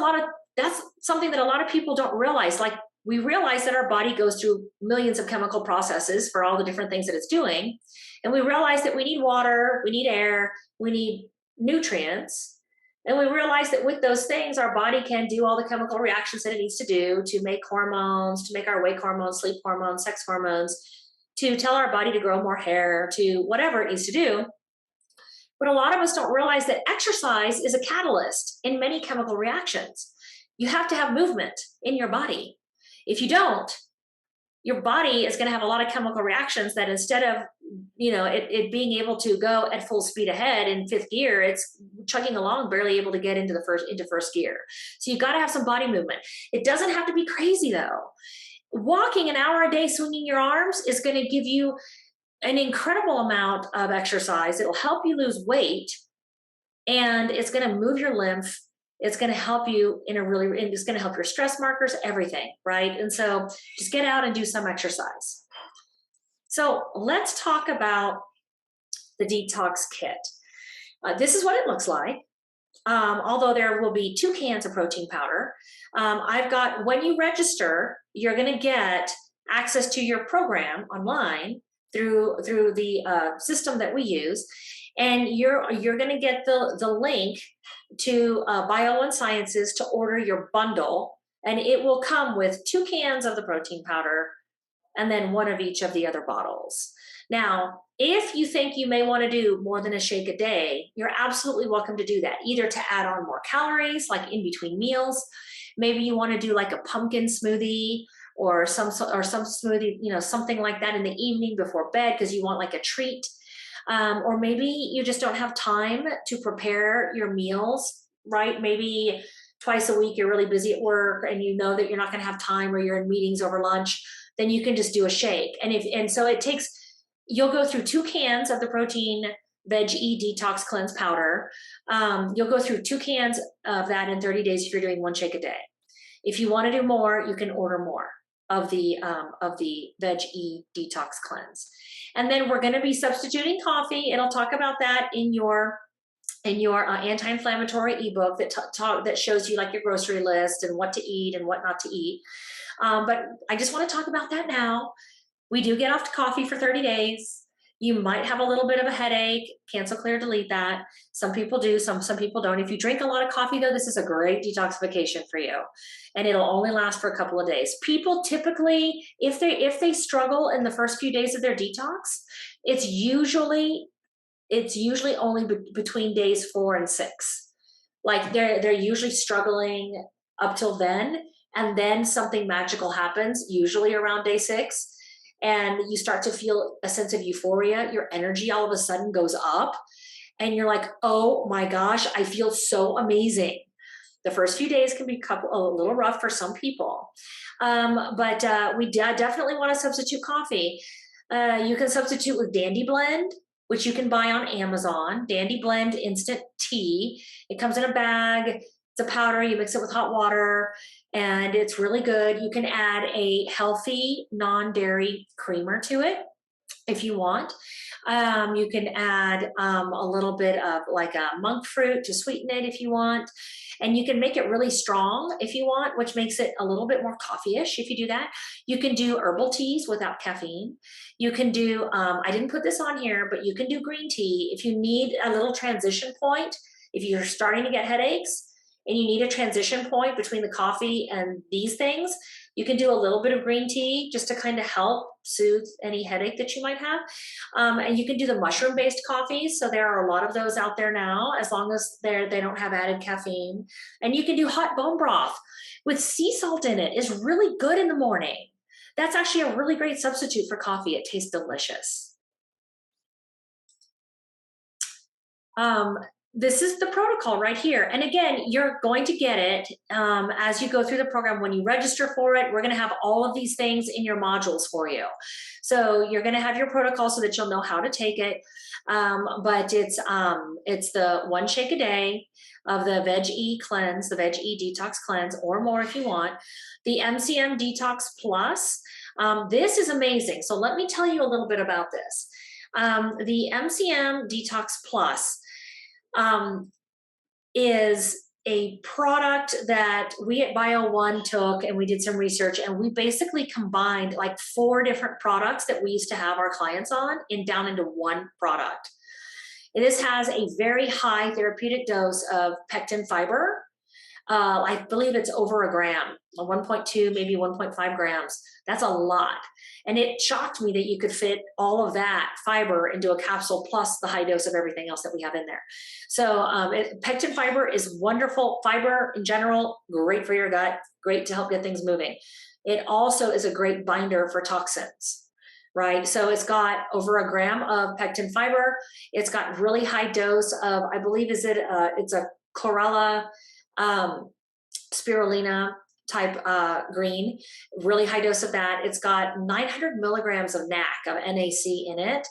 something that a lot of people don't realize. Like, we realize that our body goes through millions of chemical processes for all the different things that it's doing. And we realize that we need water, we need air, we need nutrients. And we realize that with those things, our body can do all the chemical reactions that it needs to do to make hormones, to make our wake hormones, sleep hormones, sex hormones, to tell our body to grow more hair, to whatever it needs to do. But a lot of us don't realize that exercise is a catalyst in many chemical reactions. You have to have movement in your body. If you don't, your body is going to have a lot of chemical reactions that instead of, it being able to go at full speed ahead in fifth gear, it's chugging along, barely able to get into first gear. So you got to have some body movement. It doesn't have to be crazy though. Walking an hour a day, swinging your arms is going to give you an incredible amount of exercise. It'll help you lose weight, and it's going to move your lymph. It's going to help you it's going to help your stress markers, everything, right? And so just get out and do some exercise. So let's talk about the detox kit. This is what it looks like. Although there will be 2 cans of protein powder. When you register, you're going to get access to your program online through the system that we use. And you're going to get the link to Bio1 Sciences to order your bundle. And it will come with 2 cans of the protein powder and then 1 of each of the other bottles. Now, if you think you may want to do more than a shake a day, you're absolutely welcome to do that, either to add on more calories, like in between meals. Maybe you want to do like a pumpkin smoothie or some smoothie, something like that in the evening before bed because you want like a treat. Or maybe you just don't have time to prepare your meals, right? Maybe twice a week you're really busy at work and you know that you're not going to have time, or you're in meetings over lunch. Then you can just do a shake. And so it takes. You'll go through 2 cans of the protein veg-e detox cleanse powder. You'll go through 2 cans of that in 30 days if you're doing 1 shake a day. If you want to do more, you can order more of the veg-e detox cleanse. And then we're going to be substituting coffee. It'll talk about that in your anti-inflammatory ebook that shows you like your grocery list and what to eat and what not to eat. But I just want to talk about that now. We do get off to coffee for 30 days. You might have a little bit of a headache. Cancel, clear, delete that. Some people do, some people don't. If you drink a lot of coffee though, this is a great detoxification for you. And it'll only last for a couple of days. People typically, if they struggle in the first few days of their detox, it's usually only between days 4 and 6. Like they're usually struggling up till then. And then something magical happens, usually around day 6. And you start to feel a sense of euphoria. Your energy all of a sudden goes up and you're like, oh my gosh, I feel so amazing. The first few days can be a little rough for some people. But we definitely want to substitute coffee. You can substitute with Dandy Blend, which you can buy on Amazon. Dandy Blend instant tea. It comes in a bag. It's a powder. You mix it with hot water. And it's really good. You can add a healthy non-dairy creamer to it if you want. You can add a little bit of like a monk fruit to sweeten it if you want. And you can make it really strong if you want, which makes it a little bit more coffee-ish if you do that. You can do herbal teas without caffeine. You can do, I didn't put this on here, but you can do green tea. If you need a little transition point, if you're starting to get headaches, and you need a transition point between the coffee and these things, you can do a little bit of green tea just to kind of help soothe any headache that you might have. And you can do the mushroom-based coffees. So there are a lot of those out there now, as long as they don't have added caffeine. And you can do hot bone broth with sea salt in it. It's really good in the morning. That's actually a really great substitute for coffee. It tastes delicious. This is the protocol right here. And again, you're going to get it as you go through the program. When you register for it, we're going to have all of these things in your modules for you. So you're going to have your protocol so that you'll know how to take it. But it's the 1 shake a day of the veg-e cleanse, the veg-e detox cleanse, or more if you want. The MCM Detox Plus. This is amazing. So let me tell you a little bit about this. The MCM Detox Plus is a product that we at Bio1 took, and we did some research, and we basically combined like 4 different products that we used to have our clients on down into one product. And this has a very high therapeutic dose of pectin fiber. I believe it's over a gram, 1.2, maybe 1.5 grams. That's a lot. And it shocked me that you could fit all of that fiber into a capsule plus the high dose of everything else that we have in there. So pectin fiber is wonderful. Fiber in general, great for your gut, great to help get things moving. it also is a great binder for toxins, right? So it's got over a gram of pectin fiber. It's got really high dose of, I believe, it's a chlorella spirulina type green, really high dose of that. It's got 900 milligrams of NAC in it,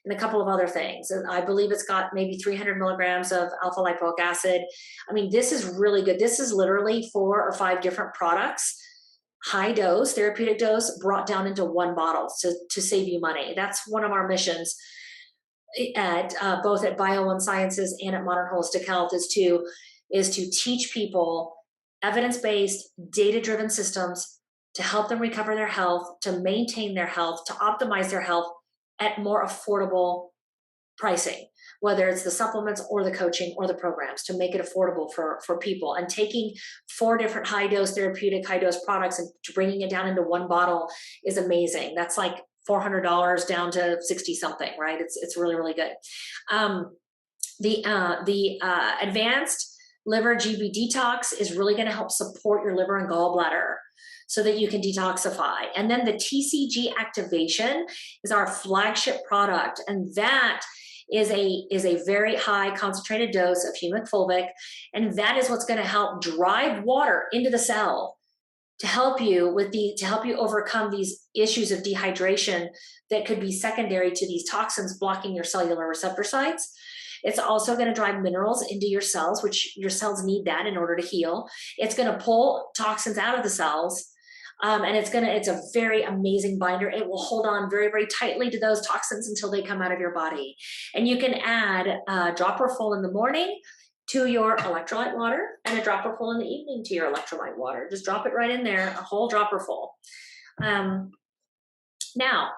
and a couple of other things. And I believe it's got maybe 300 milligrams of alpha lipoic acid. I mean, this is really good. This is literally 4 or 5 different products, high dose, therapeutic dose, brought down into one bottle to save you money. That's one of our missions at both at Bio and Sciences and at Modern Holistic Health is to teach people evidence-based, data-driven systems to help them recover their health, to maintain their health, to optimize their health at more affordable pricing, whether it's the supplements or the coaching or the programs, to make it affordable for people. And taking 4 different high-dose therapeutic, high-dose products and bringing it down into one bottle is amazing. That's like $400 down to 60 something, right? It's really, really good. The advanced liver GB detox is really going to help support your liver and gallbladder so that you can detoxify. And then the TCG activation is our flagship product, and that is a very high concentrated dose of humic fulvic, and that is what's going to help drive water into the cell to help you overcome these issues of dehydration that could be secondary to these toxins blocking your cellular receptor sites. It's also going to drive minerals into your cells, which your cells need that in order to heal. It's going to pull toxins out of the cells. And it's a very amazing binder. It will hold on very, very tightly to those toxins until they come out of your body. And you can add a dropper full in the morning to your electrolyte water and a dropper full in the evening to your electrolyte water. Just drop it right in there, a whole dropper full. Now,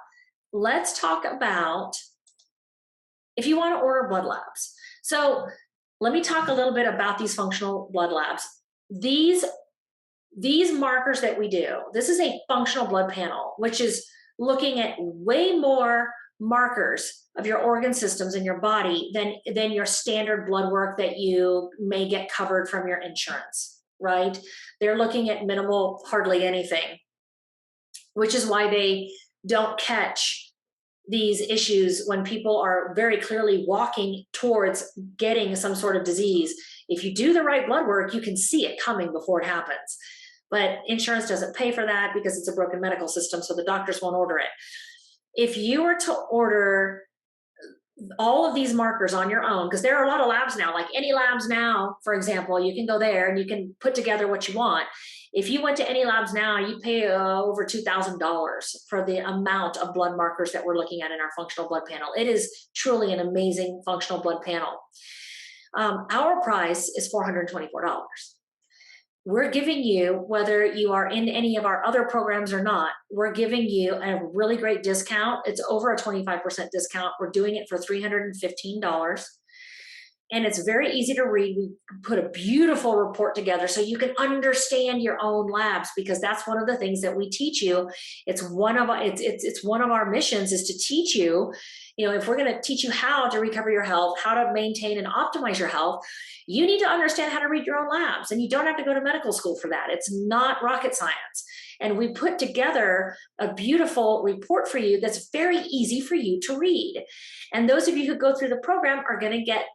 let's talk about if you want to order blood labs. So let me talk a little bit about these functional blood labs. These markers that we do, this is a functional blood panel, which is looking at way more markers of your organ systems in your body than your standard blood work that you may get covered from your insurance, right? They're looking at minimal, hardly anything, which is why they don't catch these issues when people are very clearly walking towards getting some sort of disease. If you do the right blood work, you can see it coming before it happens. But insurance doesn't pay for that because it's a broken medical system, so the doctors won't order it. If you were to order all of these markers on your own, because there are a lot of labs now, like Any Labs Now, for example, you can go there and you can put together what you want. If you went to Any Labs Now, you pay over $2,000 for the amount of blood markers that we're looking at in our functional blood panel. It is truly an amazing functional blood panel. Our price is $424. We're giving you, whether you are in any of our other programs or not, we're giving you a really great discount. It's over a 25% discount. We're doing it for $315. And it's very easy to read. We put a beautiful report together so you can understand your own labs, because that's one of the things that we teach you. It's one of our missions is to teach you, if we're going to teach you how to recover your health, how to maintain and optimize your health, you need to understand how to read your own labs. And you don't have to go to medical school for that. It's not rocket science. And we put together a beautiful report for you that's very easy for you to read. And those of you who go through the program are going to get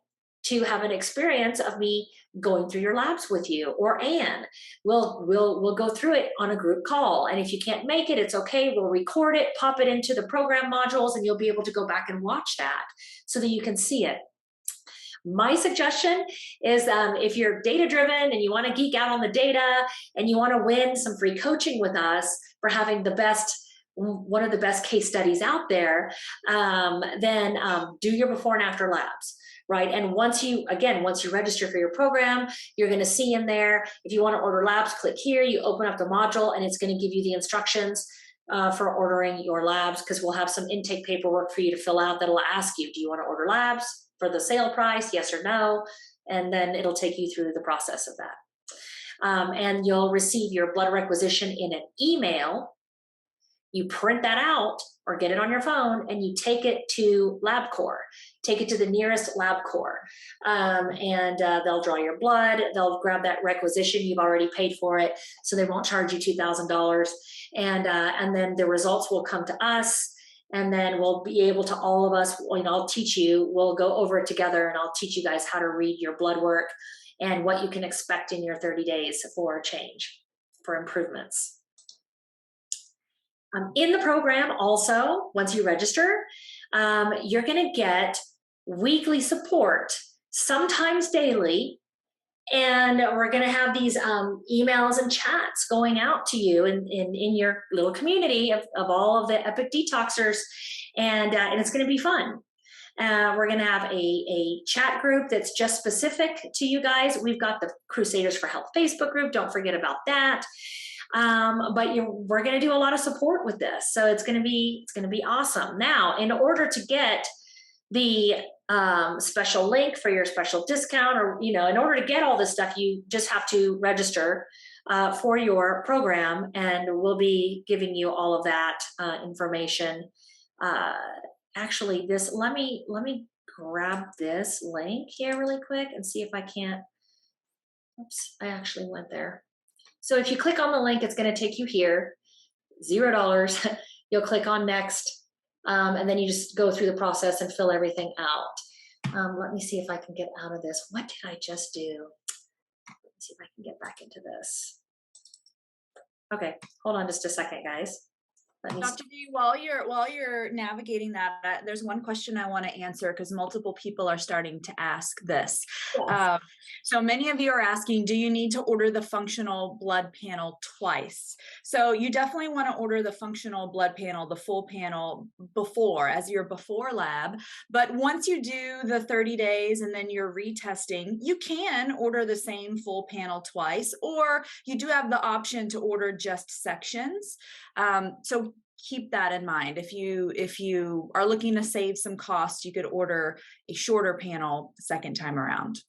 to have an experience of me going through your labs with you, or Anne. We'll go through it on a group call. And if you can't make it, it's okay. We'll record it, pop it into the program modules, and you'll be able to go back and watch that so that you can see it. My suggestion is if you're data driven and you want to geek out on the data and you want to win some free coaching with us for having one of the best case studies out there, then do your before and after labs. Right. And once you register for your program, you're going to see in there, if you want to order labs, click here, you open up the module, and it's going to give you the instructions for ordering your labs, because we'll have some intake paperwork for you to fill out that'll ask you, do you want to order labs for the sale price? Yes or no. And then it'll take you through the process of that. And you'll receive your blood requisition in an email. You print that out or get it on your phone, and you take it to LabCorp. take it to the nearest LabCorp, and they'll draw your blood. They'll grab that requisition. You've already paid for it, so they won't charge you $2,000. And then the results will come to us, and then we'll be able to, all of us, I'll teach you, we'll go over it together, and I'll teach you guys how to read your blood work and what you can expect in your 30 days for change, for improvements. In the program also, once you register, you're going to get weekly support, sometimes daily, and we're going to have these emails and chats going out to you in your little community of all of the EPIC detoxers, and it's going to be fun. We're going to have a chat group that's just specific to you guys. We've got the Crusaders for Health Facebook group. Don't forget about that. But we're going to do a lot of support with this, so it's going to be awesome. Now, in order to get the special link for your special discount, or in order to get all this stuff, you just have to register for your program, and we'll be giving you all of that information. Actually, let me grab this link here really quick and see if I can't. Oops, I actually went there. So if you click on the link, it's going to take you here, $0. You'll click on next, and then you just go through the process and fill everything out. Let me see if I can get out of this. What did I just do? Let me see if I can get back into this. Okay, hold on just a second, guys. Dr. D, while you're navigating that, there's one question I want to answer, because multiple people are starting to ask this. Yes. So many of you are asking, do you need to order the functional blood panel twice? So you definitely want to order the functional blood panel, the full panel, as your before lab. But once you do the 30 days and then you're retesting, you can order the same full panel twice, or you do have the option to order just sections. So keep that in mind. If you are looking to save some costs, you could order a shorter panel second time around.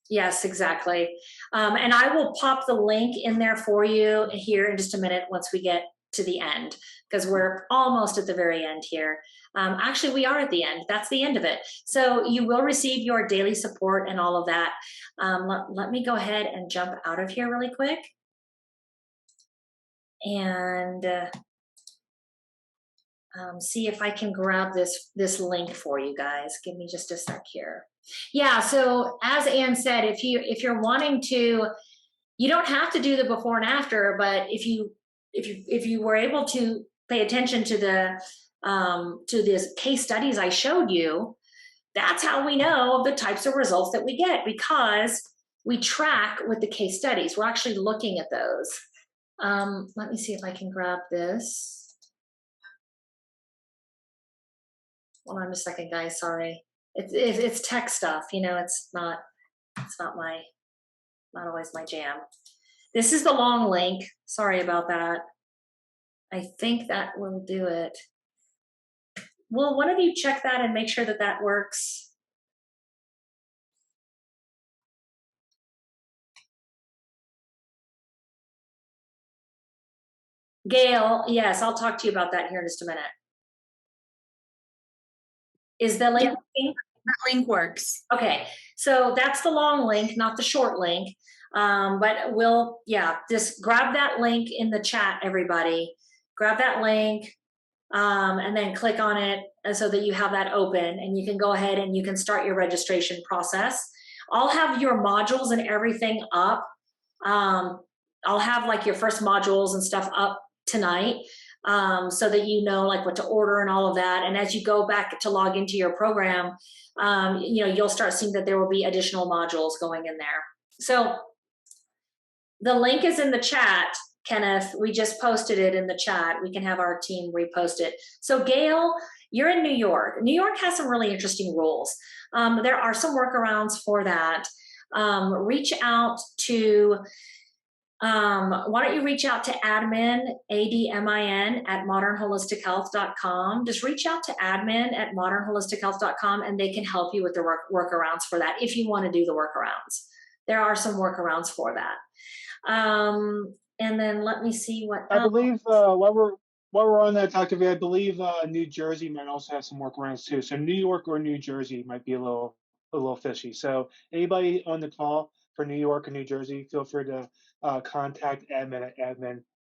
Yes, exactly. And I will pop the link in there for you here in just a minute once we get to the end, because we're almost at the very end here. Actually, we are at the end. That's the end of it. So you will receive your daily support and all of that. Let me go ahead and jump out of here really quick. And see if I can grab this link for you guys. Give me just a sec here. Yeah, so as Ann said, if you're wanting to, you don't have to do the before and after, but if you were able to pay attention to this case studies I showed you, that's how we know the types of results that we get, because we track with the case studies. We're actually looking at those. Let me see if I can grab this. Hold on a second, guys. Sorry, it's tech stuff. It's not always my jam. This is the long link. Sorry about that. I think that will do it. Will one of you check that and make sure that works? Gail, yes, I'll talk to you about that here in just a minute. Is the link working? That link works. Okay, so that's the long link, not the short link. But just grab that link in the chat, everybody. Grab that link and then click on it so that you have that open, and you can go ahead and you can start your registration process. I'll have your modules and everything up. I'll have like your first modules and stuff up tonight, so that you know like what to order and all of that. And as you go back to log into your program, you'll start seeing that there will be additional modules going in there. So the link is in the chat, Kenneth. We just posted it in the chat. We can have our team repost it. So Gail, you're in New York. New York has some really interesting rules. There are some workarounds for that. Reach out to why don't you reach out to admin, ADMIN, at modernholistichealth.com. Just reach out to admin at modernholistichealth.com, and they can help you with the workarounds for that if you want to do the workarounds. There are some workarounds for that. And then let me see what I believe while while we're on that, Dr. V, I believe New Jersey might also have some workarounds too. So New York or New Jersey might be a little fishy. So anybody on the call for New York or New Jersey, feel free to contact admin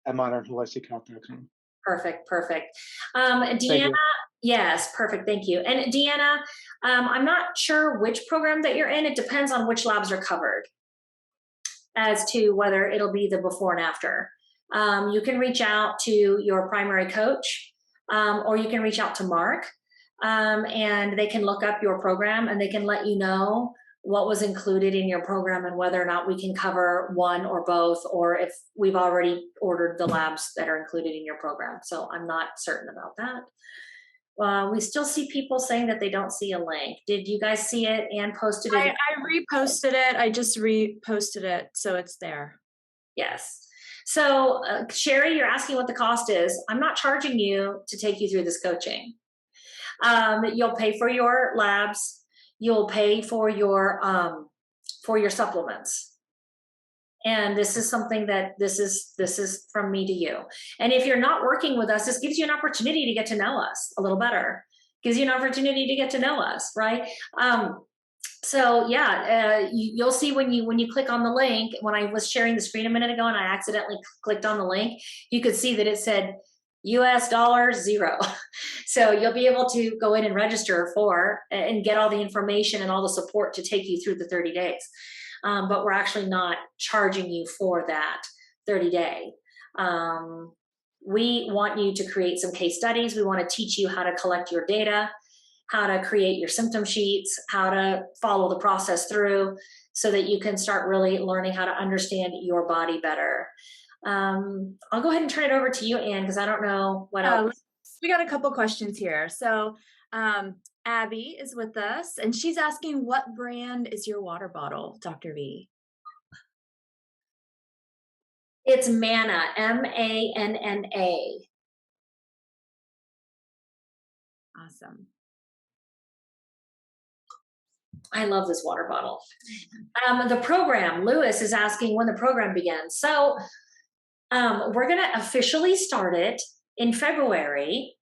at modernholistichealth.com. Perfect, perfect. Thank Deanna, you. yes, perfect, thank you. And Deanna, I'm not sure which program that you're in. It depends on which labs are covered as to whether it'll be the before and after. You can reach out to your primary coach, or you can reach out to Mark, and they can look up your program and they can let you know what was included in your program and whether or not we can cover one or both, or if we've already ordered the labs that are included in your program. So I'm not certain about that. We still see people saying that they don't see a link. Did you guys see it and posted it? I reposted it. I just reposted it, so it's there. Yes. So Sherry, you're asking what the cost is. I'm not charging you to take you through this coaching. You'll pay for your labs. You'll pay for your supplements. And this is something that this is from me to you. And if you're not working with us, this gives you an opportunity to get to know us a little better. Gives you an opportunity to get to know us, right? So yeah, you'll see when you click on the link. When I was sharing the screen a minute ago and I accidentally clicked on the link, you could see that it said US dollars 0. So you'll be able to go in and register for and get all the information and all the support to take you through the 30 days. But we're actually not charging you for that 30-day. We want you to create some case studies. We want to teach you how to collect your data, how to create your symptom sheets, how to follow the process through so that you can start really learning how to understand your body better. I'll go ahead and turn it over to you, Anne, because I don't know what else. We got a couple questions here. So Abby is with us, and she's asking, what brand is your water bottle, Dr. V? It's Manna, MANNA. Awesome. I love this water bottle. The program, Lewis is asking when the program begins. So we're going to officially start it in February.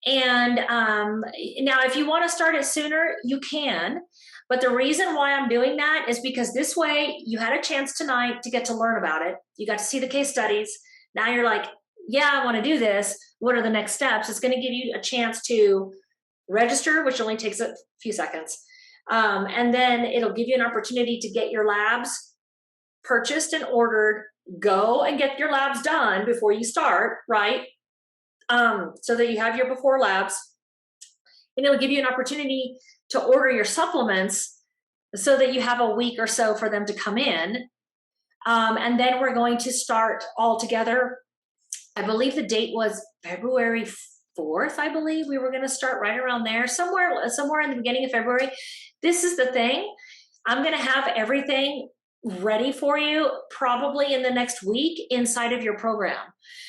And now if you want to start it sooner, you can. But the reason why I'm doing that is because this way you had a chance tonight to get to learn about it. You got to see the case studies. Now you're like, yeah, I want to do this. What are the next steps? It's going to give you a chance to register, which only takes a few seconds. And then it'll give you an opportunity to get your labs purchased and ordered. Go and get your labs done before you start, right? So that you have your before labs. And it'll give you an opportunity to order your supplements so that you have a week or so for them to come in. And then we're going to start all together. I believe the date was February 4th, I believe. We were going to start right around there, somewhere in the beginning of February. This is the thing. I'm going to have everything ready for you probably in the next week inside of your program.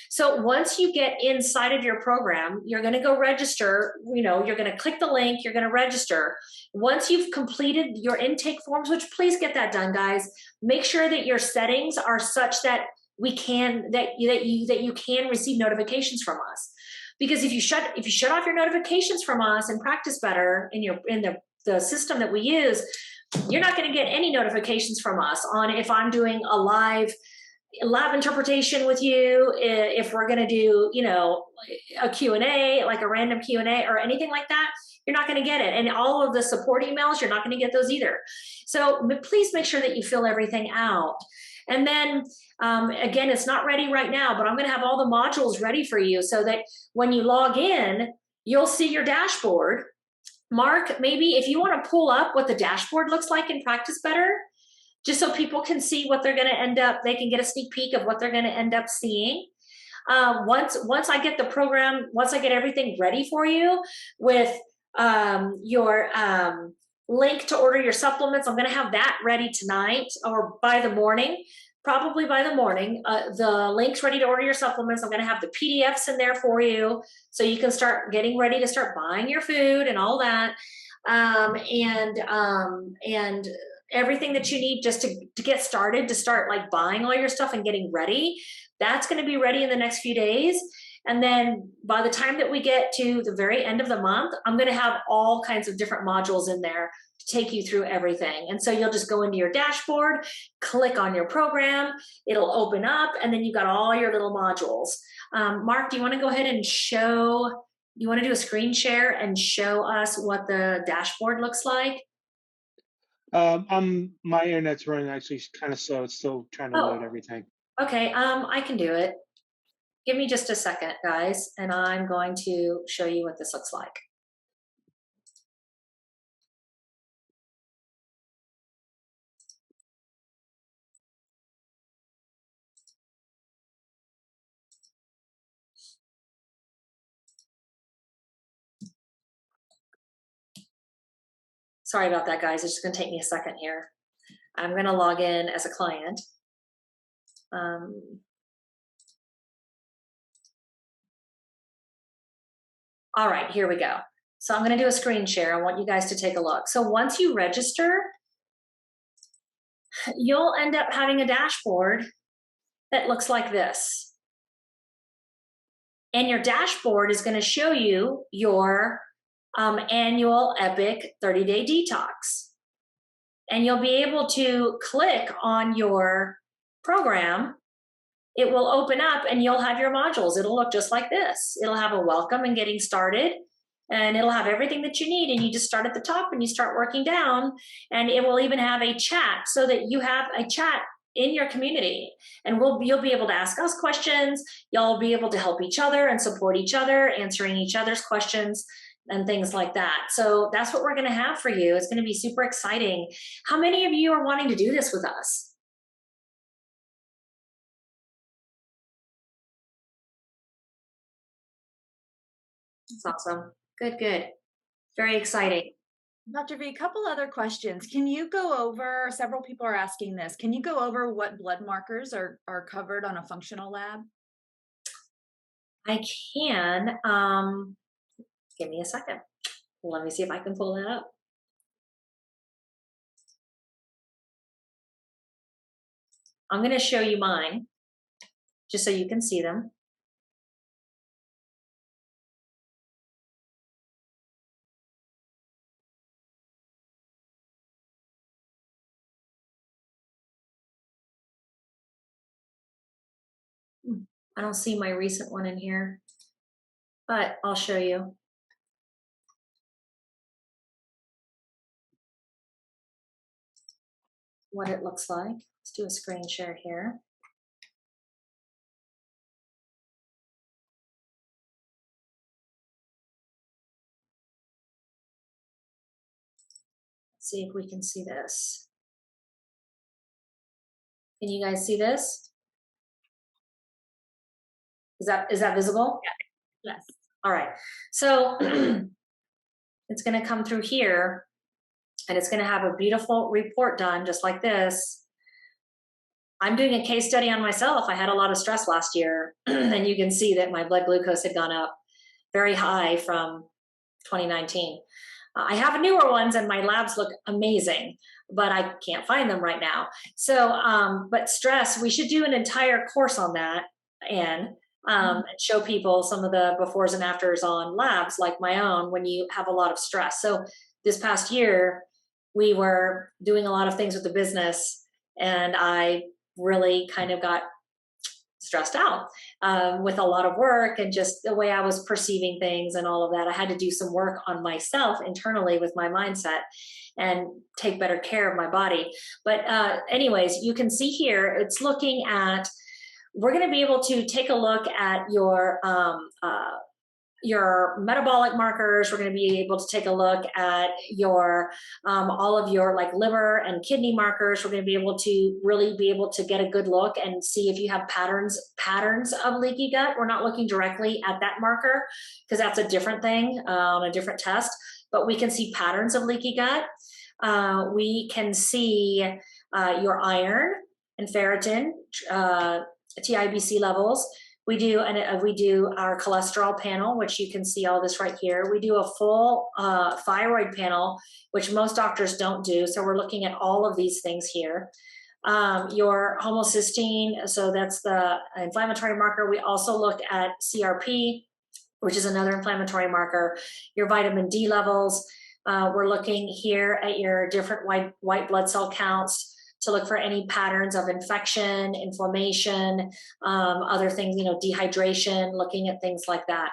So once you get inside of your program, you're going to go register. You're going to click the link, you're going to register. Once you've completed your intake forms, which please get that done, guys, make sure that your settings are such that you can receive notifications from us. Because if you shut off your notifications from us and practice better in the system that we use, you're not going to get any notifications from us on if I'm doing a live lab interpretation with you, if we're going to do, a Q&A, like a random Q&A or anything like that. You're not going to get it. And all of the support emails, you're not going to get those either. So please make sure that you fill everything out. And then, again, it's not ready right now, but I'm going to have all the modules ready for you so that when you log in, you'll see your dashboard. Mark, maybe if you want to pull up what the dashboard looks like in Practice Better, just so people can see what they're going to end up, they can get a sneak peek of what they're going to end up seeing. Once I get the program, once I get everything ready for you with your link to order your supplements, I'm going to have that ready tonight or by the morning. Probably by the morning, the link's ready to order your supplements. I'm going to have the PDFs in there for you so you can start getting ready to start buying your food and all that. And everything that you need just to get started, to start like buying all your stuff and getting ready. That's going to be ready in the next few days. And then by the time that we get to the very end of the month, I'm going to have all kinds of different modules in there to take you through everything. And so you'll just go into your dashboard, click on your program, it'll open up, and then you've got all your little modules. Mark, do you want to go ahead and show, you want to do a screen share and show us what the dashboard looks like? My internet's running actually kind of slow. It's still trying to load everything. Okay, I can do it. Give me just a second, guys, and I'm going to show you what this looks like. Sorry about that, guys. It's just going to take me a second here. I'm going to log in as a client. All right, here we go. So I'm going to do a screen share. I want you guys to take a look. So once you register, you'll end up having a dashboard that looks like this. And your dashboard is going to show you your annual EPIC 30-day detox. And you'll be able to click on your program. It will open up and you'll have your modules. It'll look just like this. It'll have a welcome and getting started, and it'll have everything that you need. And you just start at the top and you start working down, and it will even have a chat so that you have a chat in your community, and you'll be able to ask us questions. You'll be able to help each other and support each other, answering each other's questions and things like that. So that's what we're going to have for you. It's going to be super exciting. How many of you are wanting to do this with us? That's awesome. Good, good. Very exciting. Dr. V, a couple other questions. Can you go over, several people are asking this, can you go over what blood markers are covered on a functional lab? I can. Give me a second. Let me see if I can pull that up. I'm going to show you mine, just so you can see them. I don't see my recent one in here, but I'll show you. What it looks like. Let's do a screen share here. Let's see if we can see this. Can you guys see this? Is that visible? Yes. All right. So it's going to come through here, and it's going to have a beautiful report done just like this. I'm doing a case study on myself. I had a lot of stress last year, and you can see that my blood glucose had gone up very high from 2019. I have newer ones and my labs look amazing, but I can't find them right now. So, but stress, we should do an entire course on that, and show people some of the befores and afters on labs like my own when you have a lot of stress. So this past year, we were doing a lot of things with the business, and I really kind of got stressed out with a lot of work and just the way I was perceiving things and all of that. I had to do some work on myself internally with my mindset and take better care of my body. But anyways, you can see here, it's looking at, we're going to be able to take a look at your metabolic markers. We're going to be able to take a look at your all of your like liver and kidney markers. We're going to be able to really be able to get a good look and see if you have patterns of leaky gut. We're not looking directly at that marker because that's a different thing, a different test, but we can see patterns of leaky gut. We can see your iron and ferritin, TIBC levels. We do our cholesterol panel, which you can see all this right here. We do a full thyroid panel, which most doctors don't do. So we're looking at all of these things here. your homocysteine, so that's the inflammatory marker. We also looked at CRP, which is another inflammatory marker, your vitamin D levels. We're looking here at your different white blood cell counts to look for any patterns of infection, inflammation, other things, dehydration, looking at things like that.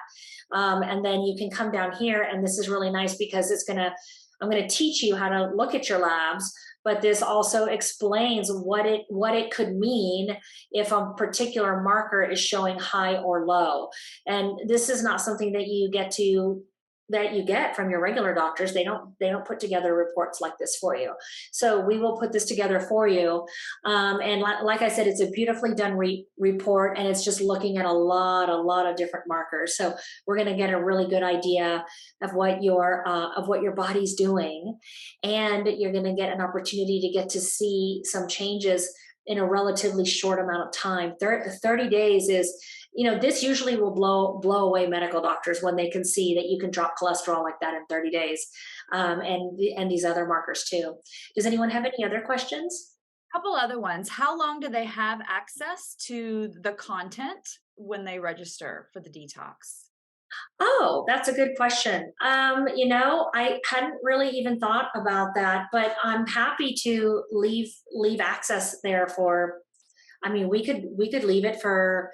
And then you can come down here, and this is really nice because I'm gonna teach you how to look at your labs, but this also explains what it could mean if a particular marker is showing high or low. And this is not something that you get from your regular doctors. They don't put together reports like this for you. So we will put this together for you. And like I said, it's a beautifully done report, and it's just looking at a lot of different markers. So we're going to get a really good idea of what your body's doing, and you're going to get an opportunity to get to see some changes in a relatively short amount of time. 30 days is, this usually will blow away medical doctors when they can see that you can drop cholesterol like that in 30 days, and these other markers too. Does anyone have any other questions? A couple other ones. How long do they have access to the content when they register for the detox? Oh, that's a good question. I hadn't really even thought about that, but I'm happy to leave access there for. I mean, we could leave it for,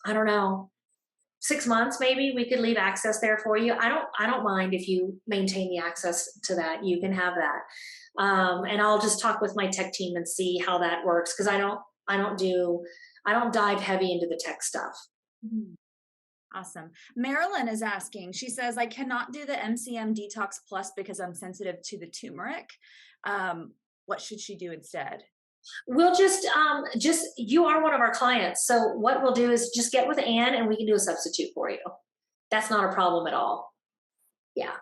I don't know, 6 months maybe. We could leave access there for you. I don't mind if you maintain the access to that. You can have that, and I'll just talk with my tech team and see how that works, because I don't dive heavy into the tech stuff. Mhm. Awesome. Marilyn is asking, she says, I cannot do the MCM Detox Plus because I'm sensitive to the turmeric. What should she do instead? We'll just you are one of our clients. So what we'll do is just get with Anne, and we can do a substitute for you. That's not a problem at all. Yeah.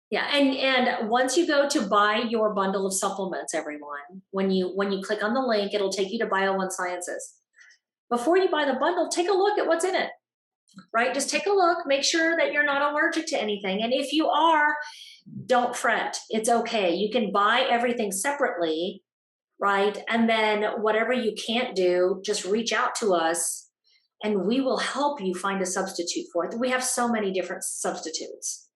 Yeah. And once you go to buy your bundle of supplements, everyone, when you click on the link, it'll take you to Bio One Sciences. Before you buy the bundle, take a look at what's in it. Right? Just take a look, make sure that you're not allergic to anything. And if you are, don't fret. It's okay. You can buy everything separately, right? And then whatever you can't do, just reach out to us and we will help you find a substitute for it. We have so many different substitutes.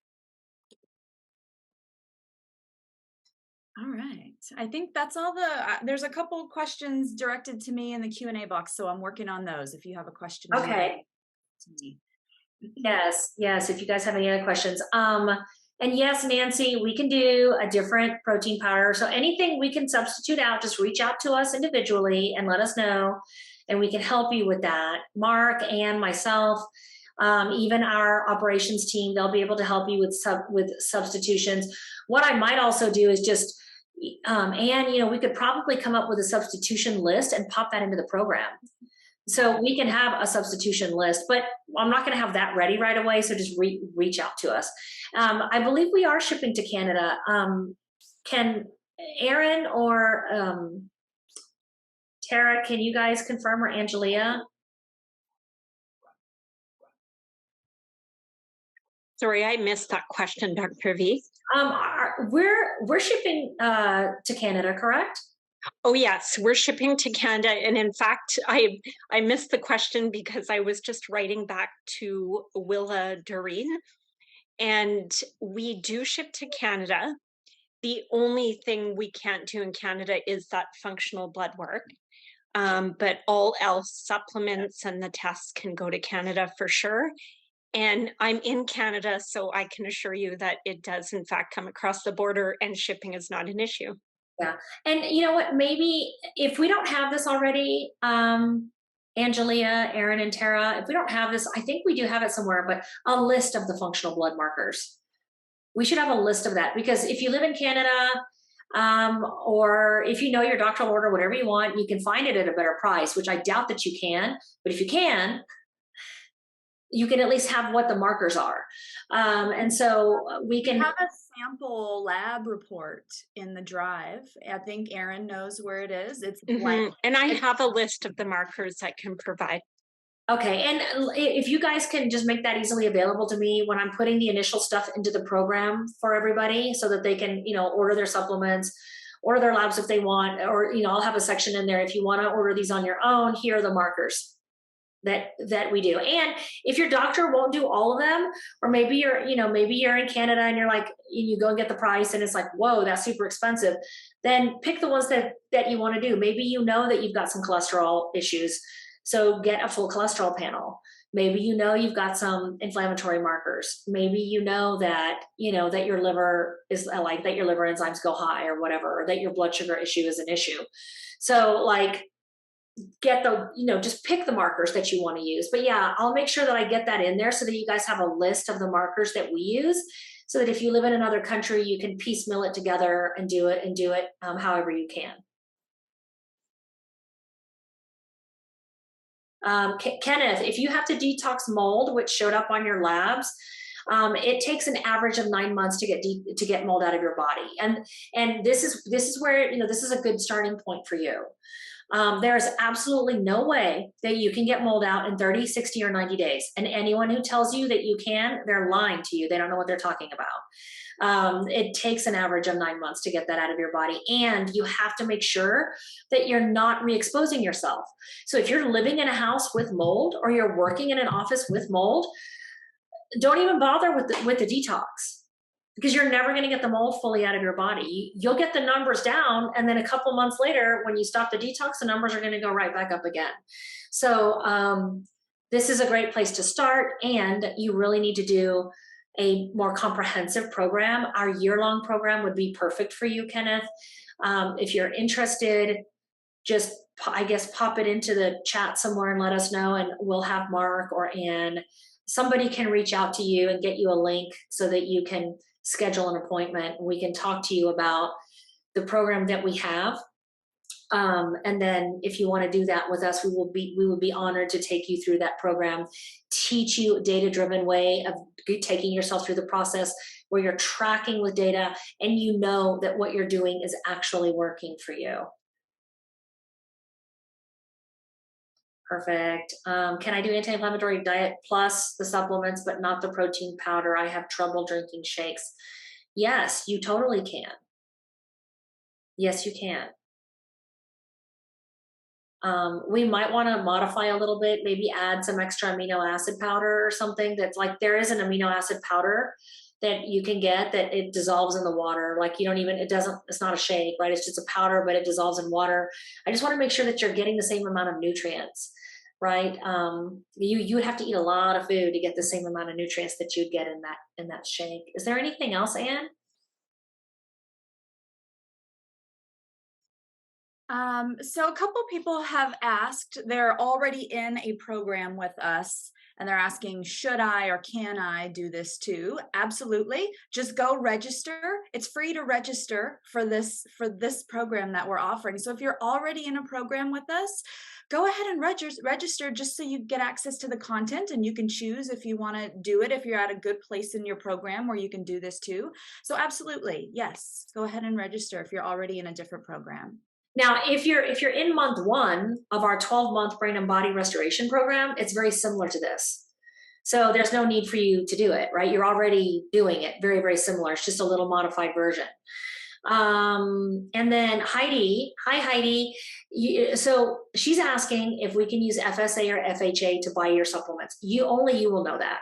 All right. I think that's all there's a couple questions directed to me in the Q&A box, so I'm working on those. If you have a question. Okay. To me. Yes. If you guys have any other questions. And yes, Nancy, we can do a different protein powder. So anything we can substitute out, just reach out to us individually and let us know, and we can help you with that. Mark and myself, even our operations team, they'll be able to help you with substitutions. What I might also do is just, Anne, we could probably come up with a substitution list and pop that into the program. So we can have a substitution list, but I'm not going to have that ready right away. So just reach out to us. I believe we are shipping to Canada. Can Aaron or Tara, can you guys confirm, or Angelia? Sorry, I missed that question, Dr. V. We're shipping to Canada, correct? Oh yes, we're shipping to Canada, and in fact, I missed the question because I was just writing back to Willa Doreen, and we do ship to Canada. The only thing we can't do in Canada is that functional blood work, but all else, supplements and the tests, can go to Canada for sure. And I'm in Canada, so I can assure you that it does in fact come across the border, and shipping is not an issue. Yeah. And you know what, maybe if we don't have this already, Angelia, Aaron, and Tara, if we don't have this, I think we do have it somewhere, but a list of the functional blood markers. We should have a list of that, because if you live in Canada, or if you know your doctor will order whatever you want, you can find it at a better price, which I doubt that you can, but if you can, you can at least have what the markers are. And so we can have a sample lab report in the drive. I think Aaron knows where it is. It's blank. And I have a list of the markers I can provide. Okay. And if you guys can just make that easily available to me when I'm putting the initial stuff into the program for everybody, so that they can, order their supplements, order their labs if they want, or, I'll have a section in there. If you want to order these on your own, here are the markers that we do. And if your doctor won't do all of them, or maybe you're in Canada and you're like, you go and get the price and it's like, whoa, that's super expensive, then pick the ones that you want to do. Maybe that you've got some cholesterol issues, so get a full cholesterol panel. Maybe you've got some inflammatory markers. Maybe that that your liver is like, that your liver enzymes go high or whatever, or that your blood sugar issue is an issue. So like, get just pick the markers that you want to use. But yeah, I'll make sure that I get that in there so that you guys have a list of the markers that we use, so that if you live in another country, you can piecemeal it together and do it however you can. Kenneth, if you have to detox mold, which showed up on your labs, it takes an average of 9 months to get mold out of your body. And this is where, this is a good starting point for you. There is absolutely no way that you can get mold out in 30, 60, or 90 days. And anyone who tells you that you can, they're lying to you. They don't know what they're talking about. It takes an average of 9 months to get that out of your body. And you have to make sure that you're not re-exposing yourself. So if you're living in a house with mold, or you're working in an office with mold, don't even bother with the detox, because you're never going to get the mold fully out of your body. You'll get the numbers down, and then a couple months later, when you stop the detox, the numbers are going to go right back up again. So this is a great place to start, and you really need to do a more comprehensive program. Our year-long program would be perfect for you, Kenneth. If you're interested, just, I guess, pop it into the chat somewhere and let us know, and we'll have Mark or Ann. Somebody can reach out to you and get you a link so that you can schedule an appointment. We can talk to you about the program that we have. And then if you want to do that with us, we would be honored to take you through that program, teach you a data-driven way of taking yourself through the process, where you're tracking with data and you know that what you're doing is actually working for you. Perfect. Can I do anti-inflammatory diet plus the supplements, but not the protein powder? I have trouble drinking shakes. Yes, you totally can. Yes, you can. We might want to modify a little bit, maybe add some extra amino acid powder or something. That's like, there is an amino acid powder that you can get that it dissolves in the water. Like, it's not a shake, right? It's just a powder, but it dissolves in water. I just want to make sure that you're getting the same amount of nutrients, right? You would have to eat a lot of food to get the same amount of nutrients that you'd get in that shake. Is there anything else, Anne? So a couple people have asked, they're already in a program with us, and they're asking, should I or can I do this too? Absolutely. Just go register. It's free to register for this program that we're offering. So if you're already in a program with us, go ahead and register just so you get access to the content, and you can choose if you want to do it, if you're at a good place in your program where you can do this too. So absolutely, yes, go ahead and register if you're already in a different program. Now, if you're in month 1 of our 12-month brain and body restoration program, it's very similar to this. So there's no need for you to do it, right? You're already doing it. Very, very similar. It's just a little modified version. And then Heidi, hi Heidi. So she's asking if we can use FSA or FHA to buy your supplements. Only you will know that.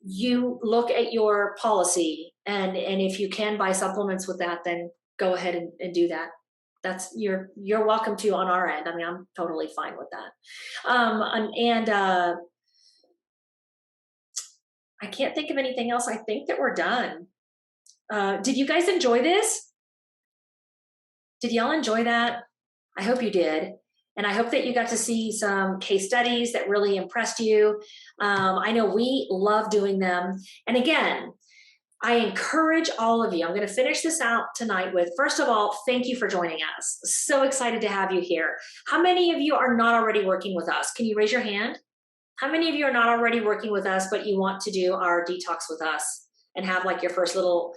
You look at your policy, and if you can buy supplements with that, then go ahead and do that. That's you're welcome to on our end. I mean, I'm totally fine with that. I can't think of anything else. I think that we're done. Did you guys enjoy this? Did y'all enjoy that? I hope you did. And I hope that you got to see some case studies that really impressed you. I know we love doing them. And again, I encourage all of you, I'm going to finish this out tonight with, first of all, thank you for joining us. So excited to have you here. How many of you are not already working with us? Can you raise your hand? How many of you are not already working with us, but you want to do our detox with us and have like your first little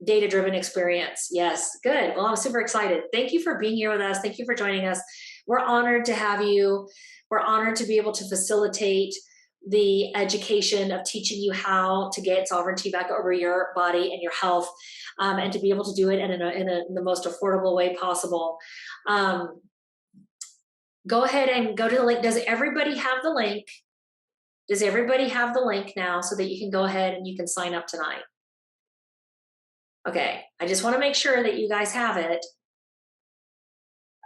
data-driven experience? Yes, good. Well, I'm super excited. Thank you for being here with us. Thank you for joining us. We're honored to have you. We're honored to be able to facilitate the education of teaching you how to get sovereignty back over your body and your health, and to be able to do it in the most affordable way possible. Go ahead and go to the link. Does everybody have the link? Does everybody have the link now so that you can go ahead and you can sign up tonight? Okay, I just want to make sure that you guys have it,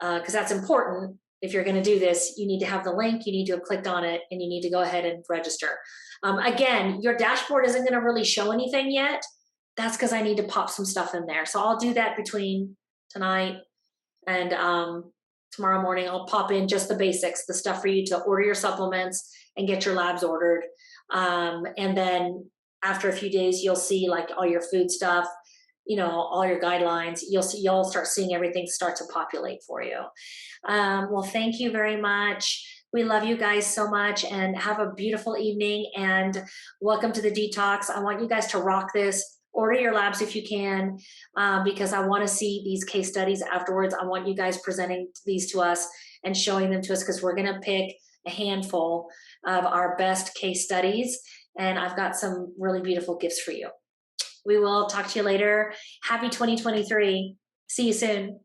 because that's important. If you're going to do this, you need to have the link, you need to have clicked on it, and you need to go ahead and register. Again, your dashboard isn't going to really show anything yet. That's because I need to pop some stuff in there. So I'll do that between tonight and tomorrow morning. I'll pop in just the basics, the stuff for you to order your supplements and get your labs ordered. And then after a few days, you'll see like all your food stuff, you know, all your guidelines. You'll start seeing everything start to populate for you. Well, thank you very much. We love you guys so much, and have a beautiful evening, and welcome to the Detox. I want you guys to rock this. Order your labs if you can, because I want to see these case studies afterwards. I want you guys presenting these to us and showing them to us, because we're going to pick a handful of our best case studies, and I've got some really beautiful gifts for you. We will talk to you later. Happy 2023. See you soon.